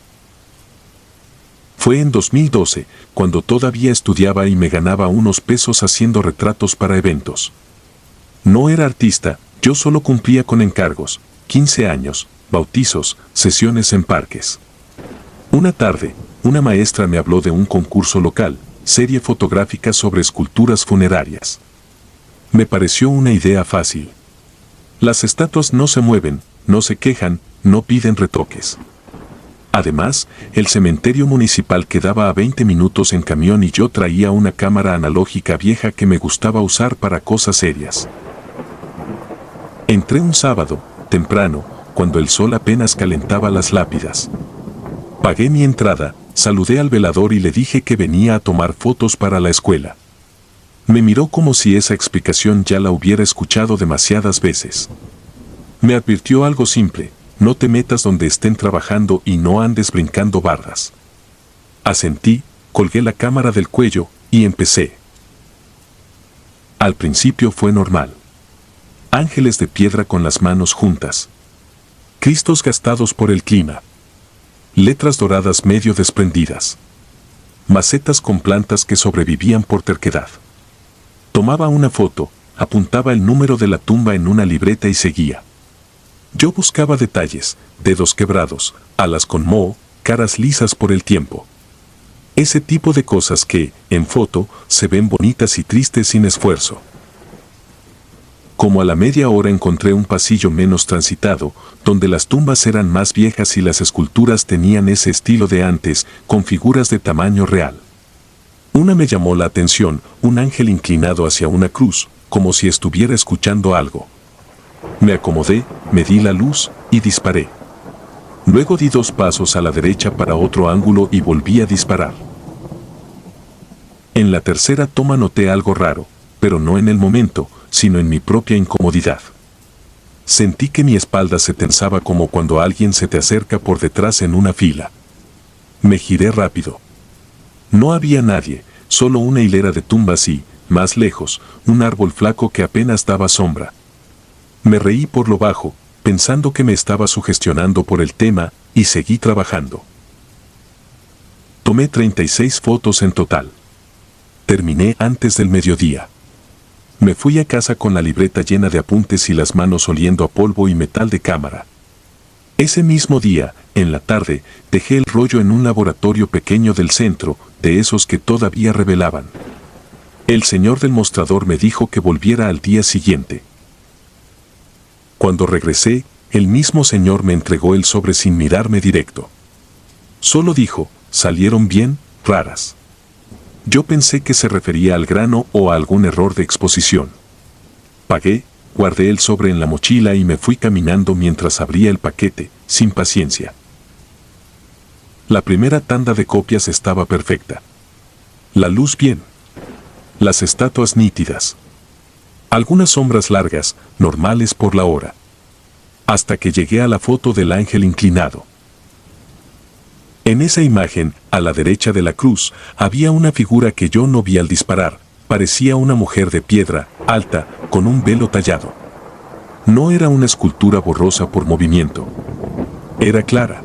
Fue en 2012, cuando todavía estudiaba y me ganaba unos pesos haciendo retratos para eventos. No era artista, yo solo cumplía con encargos: 15 años, bautizos, sesiones en parques. Una tarde, una maestra me habló de un concurso local, serie fotográfica sobre esculturas funerarias. Me pareció una idea fácil. Las estatuas no se mueven, no se quejan, no piden retoques. Además, el cementerio municipal quedaba a 20 minutos en camión y yo traía una cámara analógica vieja que me gustaba usar para cosas serias. Entré un sábado, temprano, cuando el sol apenas calentaba las lápidas. Pagué mi entrada, saludé al velador y le dije que venía a tomar fotos para la escuela. Me miró como si esa explicación ya la hubiera escuchado demasiadas veces. Me advirtió algo simple: no te metas donde estén trabajando y no andes brincando bardas. Asentí, colgué la cámara del cuello y empecé. Al principio fue normal. Ángeles de piedra con las manos juntas. Cristos gastados por el clima. Letras doradas medio desprendidas. Macetas con plantas que sobrevivían por terquedad. Tomaba una foto, apuntaba el número de la tumba en una libreta y seguía. Yo buscaba detalles: dedos quebrados, alas con moho, caras lisas por el tiempo. Ese tipo de cosas que, en foto, se ven bonitas y tristes sin esfuerzo. Como a la media hora encontré un pasillo menos transitado, donde las tumbas eran más viejas y las esculturas tenían ese estilo de antes, con figuras de tamaño real. Una me llamó la atención: un ángel inclinado hacia una cruz, como si estuviera escuchando algo. Me acomodé, medí la luz y disparé. Luego di 2 pasos a la derecha para otro ángulo y volví a disparar. En la tercera toma noté algo raro, pero no en el momento, sino en mi propia incomodidad. Sentí que mi espalda se tensaba como cuando alguien se te acerca por detrás en una fila. Me giré rápido. No había nadie, solo una hilera de tumbas y, más lejos, un árbol flaco que apenas daba sombra. Me reí por lo bajo, pensando que me estaba sugestionando por el tema, y seguí trabajando. Tomé 36 fotos en total. Terminé antes del mediodía. Me fui a casa con la libreta llena de apuntes y las manos oliendo a polvo y metal de cámara. Ese mismo día, en la tarde, dejé el rollo en un laboratorio pequeño del centro, de esos que todavía revelaban. El señor del mostrador me dijo que volviera al día siguiente. Cuando regresé, el mismo señor me entregó el sobre sin mirarme directo. Solo dijo: salieron bien, raras. Yo pensé que se refería al grano o a algún error de exposición. Pagué, guardé el sobre en la mochila y me fui caminando mientras abría el paquete, sin paciencia. La primera tanda de copias estaba perfecta. La luz bien. Las estatuas nítidas. Algunas sombras largas, normales por la hora. Hasta que llegué a la foto del ángel inclinado. En esa imagen, a la derecha de la cruz, había una figura que yo no vi al disparar. Parecía una mujer de piedra, alta, con un velo tallado. No era una escultura borrosa por movimiento. Era clara.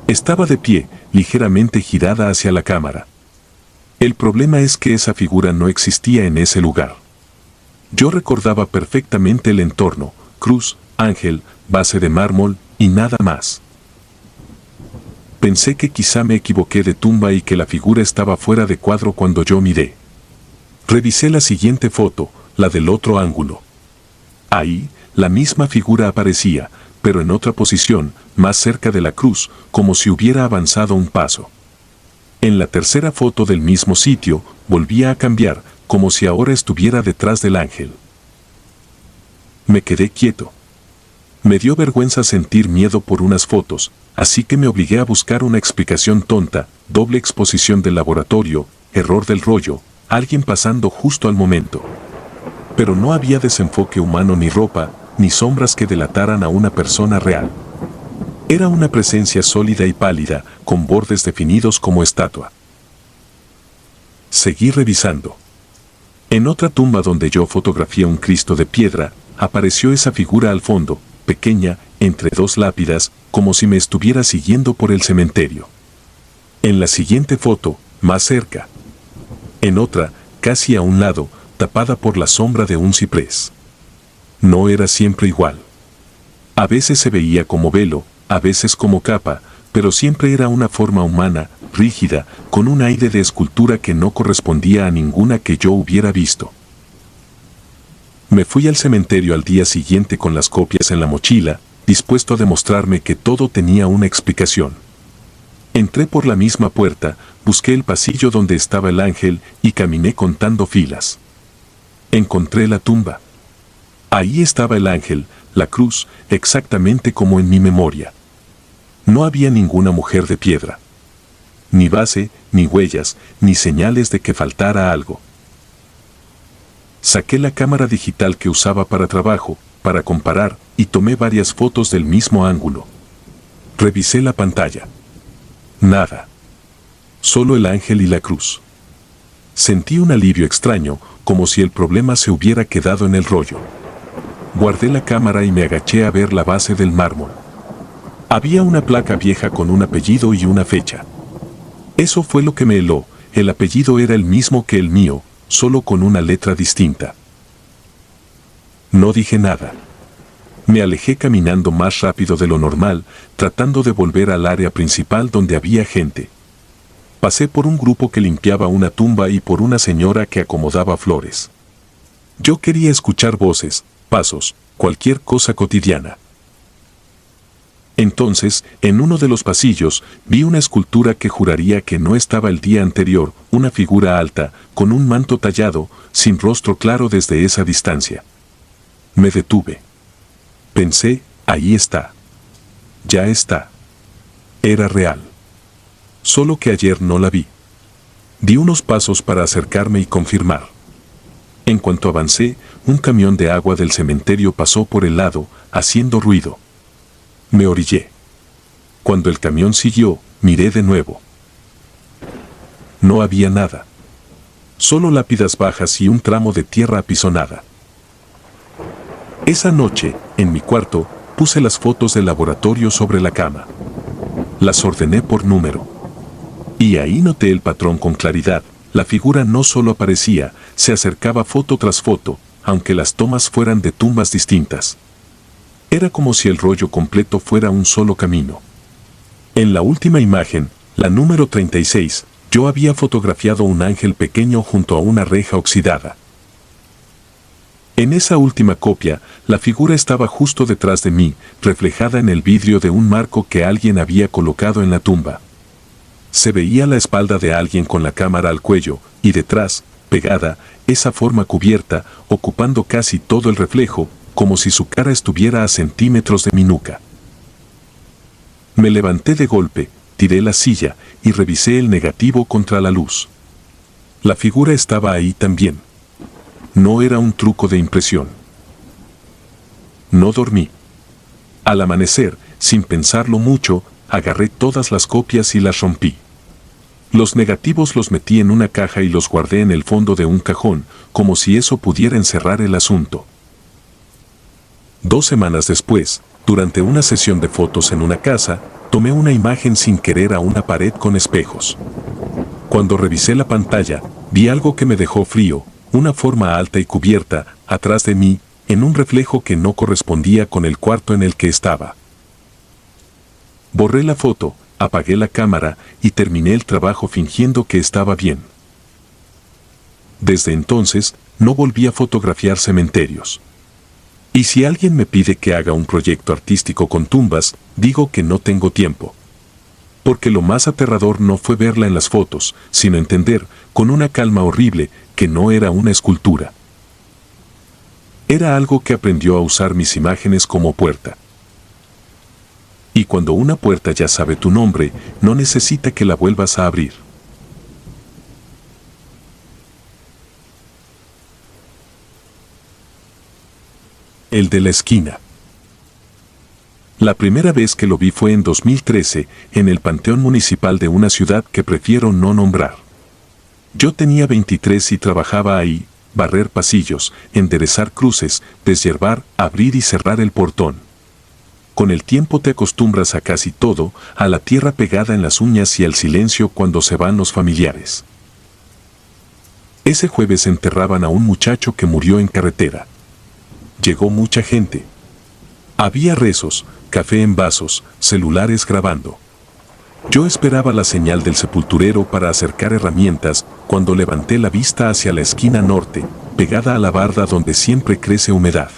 Estaba de pie, ligeramente girada hacia la cámara. El problema es que esa figura no existía en ese lugar. Yo recordaba perfectamente el entorno: cruz, ángel, base de mármol y nada más. Pensé que quizá me equivoqué de tumba y que la figura estaba fuera de cuadro cuando yo miré. Revisé la siguiente foto, la del otro ángulo. Ahí, la misma figura aparecía, pero en otra posición, más cerca de la cruz, como si hubiera avanzado un paso. En la tercera foto del mismo sitio, volvía a cambiar, como si ahora estuviera detrás del ángel. Me quedé quieto. Me dio vergüenza sentir miedo por unas fotos, así que me obligué a buscar una explicación tonta: doble exposición del laboratorio, error del rollo, alguien pasando justo al momento. Pero no había desenfoque humano, ni ropa, ni sombras que delataran a una persona real. Era una presencia sólida y pálida, con bordes definidos como estatua. Seguí revisando. En otra tumba donde yo fotografié un Cristo de piedra, apareció esa figura al fondo, pequeña, entre 2 lápidas, como si me estuviera siguiendo por el cementerio. En la siguiente foto, más cerca. En otra, casi a un lado, tapada por la sombra de un ciprés. No era siempre igual. A veces se veía como velo, a veces como capa, pero siempre era una forma humana, rígida, con un aire de escultura que no correspondía a ninguna que yo hubiera visto. Me fui al cementerio al día siguiente con las copias en la mochila, dispuesto a demostrarme que todo tenía una explicación. Entré por la misma puerta, busqué el pasillo donde estaba el ángel y caminé contando filas. Encontré la tumba. Ahí estaba el ángel, la cruz, exactamente como en mi memoria. No había ninguna mujer de piedra. Ni base, ni huellas, ni señales de que faltara algo. Saqué la cámara digital que usaba para trabajo, para comparar, y tomé varias fotos del mismo ángulo. Revisé la pantalla. Nada. Solo el ángel y la cruz. Sentí un alivio extraño, como si el problema se hubiera quedado en el rollo. Guardé la cámara y me agaché a ver la base del mármol. Había una placa vieja con un apellido y una fecha. Eso fue lo que me heló, el apellido era el mismo que el mío, solo con una letra distinta. No dije nada. Me alejé caminando más rápido de lo normal, tratando de volver al área principal donde había gente. Pasé por un grupo que limpiaba una tumba y por una señora que acomodaba flores. Yo quería escuchar voces, pasos, cualquier cosa cotidiana. Entonces, en uno de los pasillos, vi una escultura que juraría que no estaba el día anterior, una figura alta, con un manto tallado, sin rostro claro desde esa distancia. Me detuve. Pensé, ahí está. Ya está. Era real. Solo que ayer no la vi. Di unos pasos para acercarme y confirmar. En cuanto avancé, un camión de agua del cementerio pasó por el lado, haciendo ruido. Me orillé. Cuando el camión siguió, miré de nuevo. No había nada. Solo lápidas bajas y un tramo de tierra apisonada. Esa noche, en mi cuarto, puse las fotos del laboratorio sobre la cama. Las ordené por número. Y ahí noté el patrón con claridad. La figura no solo aparecía, se acercaba foto tras foto, aunque las tomas fueran de tumbas distintas. Era como si el rollo completo fuera un solo camino. En la última imagen, la número 36, yo había fotografiado un ángel pequeño junto a una reja oxidada. En esa última copia, la figura estaba justo detrás de mí, reflejada en el vidrio de un marco que alguien había colocado en la tumba. Se veía la espalda de alguien con la cámara al cuello, y detrás, pegada, esa forma cubierta, ocupando casi todo el reflejo, como si su cara estuviera a centímetros de mi nuca. Me levanté de golpe, tiré la silla y revisé el negativo contra la luz. La figura estaba ahí también. No era un truco de impresión. No dormí. Al amanecer, sin pensarlo mucho, agarré todas las copias y las rompí. Los negativos los metí en una caja y los guardé en el fondo de un cajón, como si eso pudiera encerrar el asunto. 2 semanas después, durante una sesión de fotos en una casa, tomé una imagen sin querer a una pared con espejos. Cuando revisé la pantalla, vi algo que me dejó frío, una forma alta y cubierta, atrás de mí, en un reflejo que no correspondía con el cuarto en el que estaba. Borré la foto, apagué la cámara y terminé el trabajo fingiendo que estaba bien. Desde entonces, no volví a fotografiar cementerios. Y si alguien me pide que haga un proyecto artístico con tumbas, digo que no tengo tiempo. Porque lo más aterrador no fue verla en las fotos, sino entender, con una calma horrible, que no era una escultura. Era algo que aprendió a usar mis imágenes como puerta. Y cuando una puerta ya sabe tu nombre, no necesita que la vuelvas a abrir. El de la esquina. La primera vez que lo vi fue en 2013, en el Panteón Municipal de una ciudad que prefiero no nombrar. Yo tenía 23 y trabajaba ahí, barrer pasillos, enderezar cruces, deshiervar, abrir y cerrar el portón. Con el tiempo te acostumbras a casi todo, a la tierra pegada en las uñas y al silencio cuando se van los familiares. Ese jueves enterraban a un muchacho que murió en carretera. Llegó mucha gente. Había rezos, café en vasos, celulares grabando. Yo esperaba la señal del sepulturero para acercar herramientas cuando levanté la vista hacia la esquina norte, pegada a la barda donde siempre crece humedad.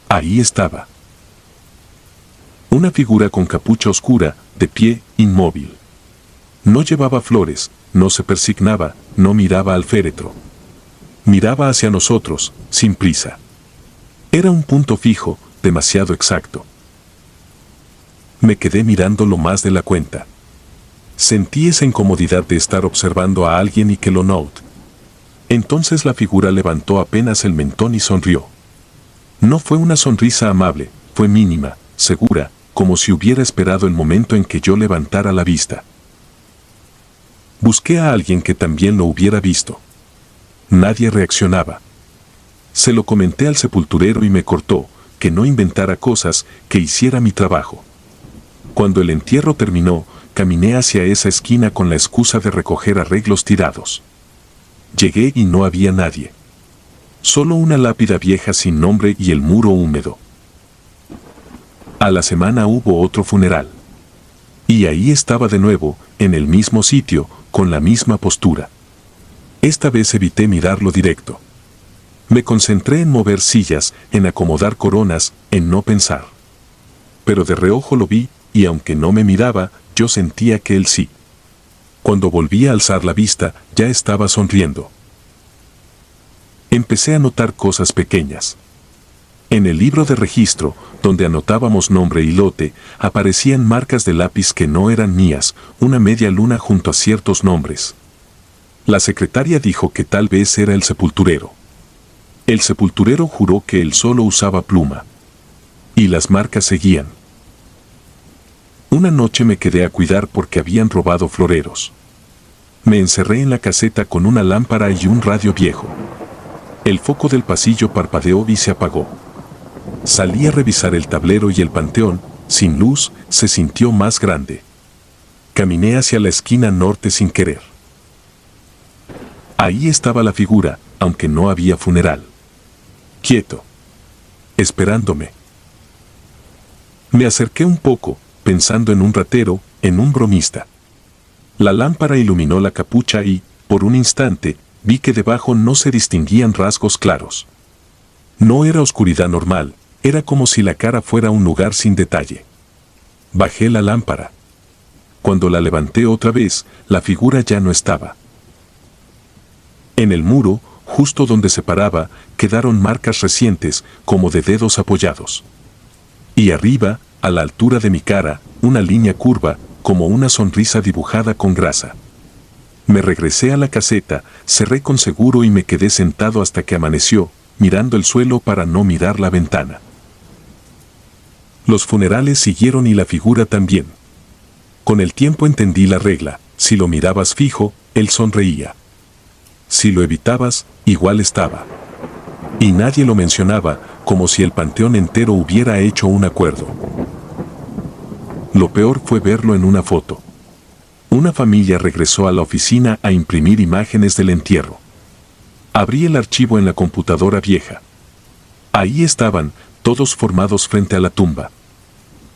Ahí estaba. Una figura con capucha oscura, de pie, inmóvil. No llevaba flores, no se persignaba, no miraba al féretro. Miraba hacia nosotros, sin prisa. Era un punto fijo, demasiado exacto. Me quedé mirándolo más de la cuenta. Sentí esa incomodidad de estar observando a alguien y que lo note. Entonces la figura levantó apenas el mentón y sonrió. No fue una sonrisa amable, fue mínima, segura, como si hubiera esperado el momento en que yo levantara la vista. Busqué a alguien que también lo hubiera visto. Nadie reaccionaba. Se lo comenté al sepulturero y me cortó, que no inventara cosas, que hiciera mi trabajo. Cuando el entierro terminó, caminé hacia esa esquina con la excusa de recoger arreglos tirados. Llegué y no había nadie. Solo una lápida vieja sin nombre y el muro húmedo. A la semana hubo otro funeral. Y ahí estaba de nuevo, en el mismo sitio, con la misma postura. Esta vez evité mirarlo directo. Me concentré en mover sillas, en acomodar coronas, en no pensar. Pero de reojo lo vi, y aunque no me miraba, yo sentía que él sí. Cuando volví a alzar la vista, ya estaba sonriendo. Empecé a notar cosas pequeñas. En el libro de registro, donde anotábamos nombre y lote, aparecían marcas de lápiz que no eran mías, una media luna junto a ciertos nombres. La secretaria dijo que tal vez era el sepulturero. El sepulturero juró que él solo usaba pluma. Y las marcas seguían. Una noche me quedé a cuidar porque habían robado floreros. Me encerré en la caseta con una lámpara y un radio viejo. El foco del pasillo parpadeó y se apagó. Salí a revisar el tablero y el panteón, sin luz, se sintió más grande. Caminé hacia la esquina norte sin querer. Ahí estaba la figura, aunque no había funeral. Quieto. Esperándome. Me acerqué un poco, pensando en un ratero, en un bromista. La lámpara iluminó la capucha y, por un instante, vi que debajo no se distinguían rasgos claros. No era oscuridad normal, era como si la cara fuera un lugar sin detalle. Bajé la lámpara. Cuando la levanté otra vez, la figura ya no estaba. En el muro, justo donde se paraba, quedaron marcas recientes, como de dedos apoyados. Y arriba, a la altura de mi cara, una línea curva, como una sonrisa dibujada con grasa. Me regresé a la caseta, cerré con seguro y me quedé sentado hasta que amaneció, mirando el suelo para no mirar la ventana. Los funerales siguieron y la figura también. Con el tiempo entendí la regla, si lo mirabas fijo, él sonreía. Si lo evitabas, igual estaba. Y nadie lo mencionaba, como si el panteón entero hubiera hecho un acuerdo. Lo peor fue verlo en una foto. Una familia regresó a la oficina a imprimir imágenes del entierro. Abrí el archivo en la computadora vieja. Ahí estaban, todos formados frente a la tumba.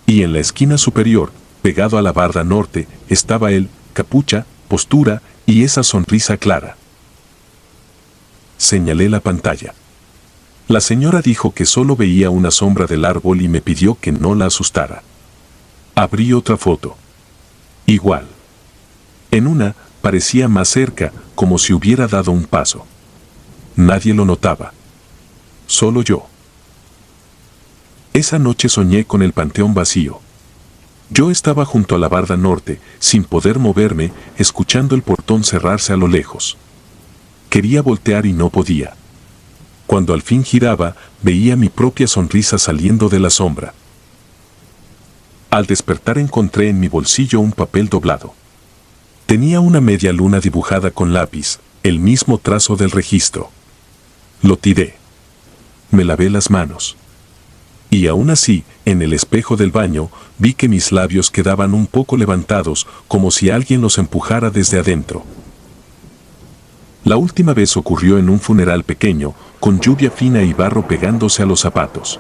Y en la esquina superior, pegado a la barda norte, estaba él, capucha, postura y esa sonrisa clara. Señalé la pantalla. La señora dijo que solo veía una sombra del árbol y me pidió que no la asustara. Abrí otra foto. Igual. En una, parecía más cerca, como si hubiera dado un paso. Nadie lo notaba. Solo yo. Esa noche soñé con el panteón vacío. Yo estaba junto a la barda norte, sin poder moverme, escuchando el portón cerrarse a lo lejos. Quería voltear y no podía. Cuando al fin giraba, veía mi propia sonrisa saliendo de la sombra. Al despertar encontré en mi bolsillo un papel doblado. Tenía una media luna dibujada con lápiz, el mismo trazo del registro. Lo tiré. Me lavé las manos. Y aún así, en el espejo del baño, vi que mis labios quedaban un poco levantados, como si alguien los empujara desde adentro. La última vez ocurrió en un funeral pequeño, con lluvia fina y barro pegándose a los zapatos.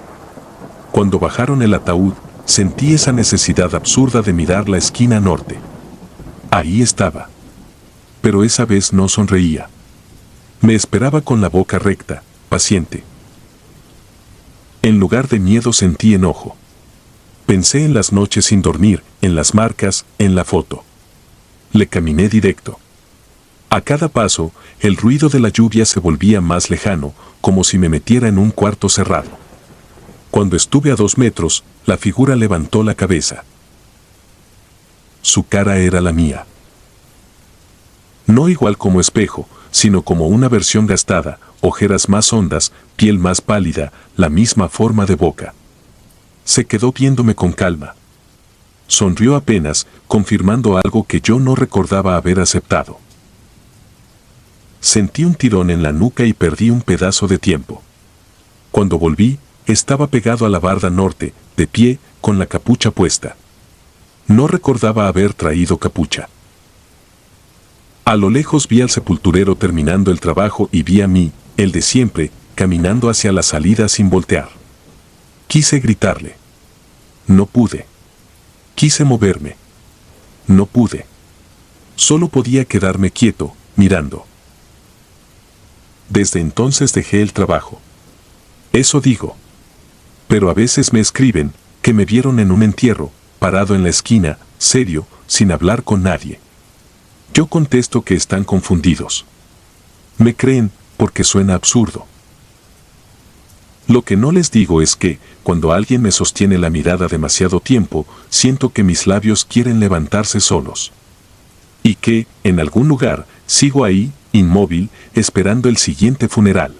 Cuando bajaron el ataúd, sentí esa necesidad absurda de mirar la esquina norte. Ahí estaba. Pero esa vez no sonreía. Me esperaba con la boca recta, paciente. En lugar de miedo sentí enojo. Pensé en las noches sin dormir, en las marcas, en la foto. Le caminé directo. A cada paso, el ruido de la lluvia se volvía más lejano, como si me metiera en un cuarto cerrado. Cuando estuve a 2 metros, la figura levantó la cabeza. Su cara era la mía. No igual como espejo, sino como una versión gastada, ojeras más hondas, piel más pálida, la misma forma de boca. Se quedó viéndome con calma. Sonrió apenas, confirmando algo que yo no recordaba haber aceptado. Sentí un tirón en la nuca y perdí un pedazo de tiempo. Cuando volví, estaba pegado a la barda norte, de pie, con la capucha puesta. No recordaba haber traído capucha. A lo lejos vi al sepulturero terminando el trabajo y vi a mí, el de siempre, caminando hacia la salida sin voltear. Quise gritarle. No pude. Quise moverme. No pude. Solo podía quedarme quieto, mirando. Desde entonces dejé el trabajo. Eso digo. Pero a veces me escriben, que me vieron en un entierro, parado en la esquina, serio, sin hablar con nadie. Yo contesto que están confundidos. Me creen, porque suena absurdo. Lo que no les digo es que, cuando alguien me sostiene la mirada demasiado tiempo, siento que mis labios quieren levantarse solos. Y que, en algún lugar, sigo ahí, inmóvil, esperando el siguiente funeral.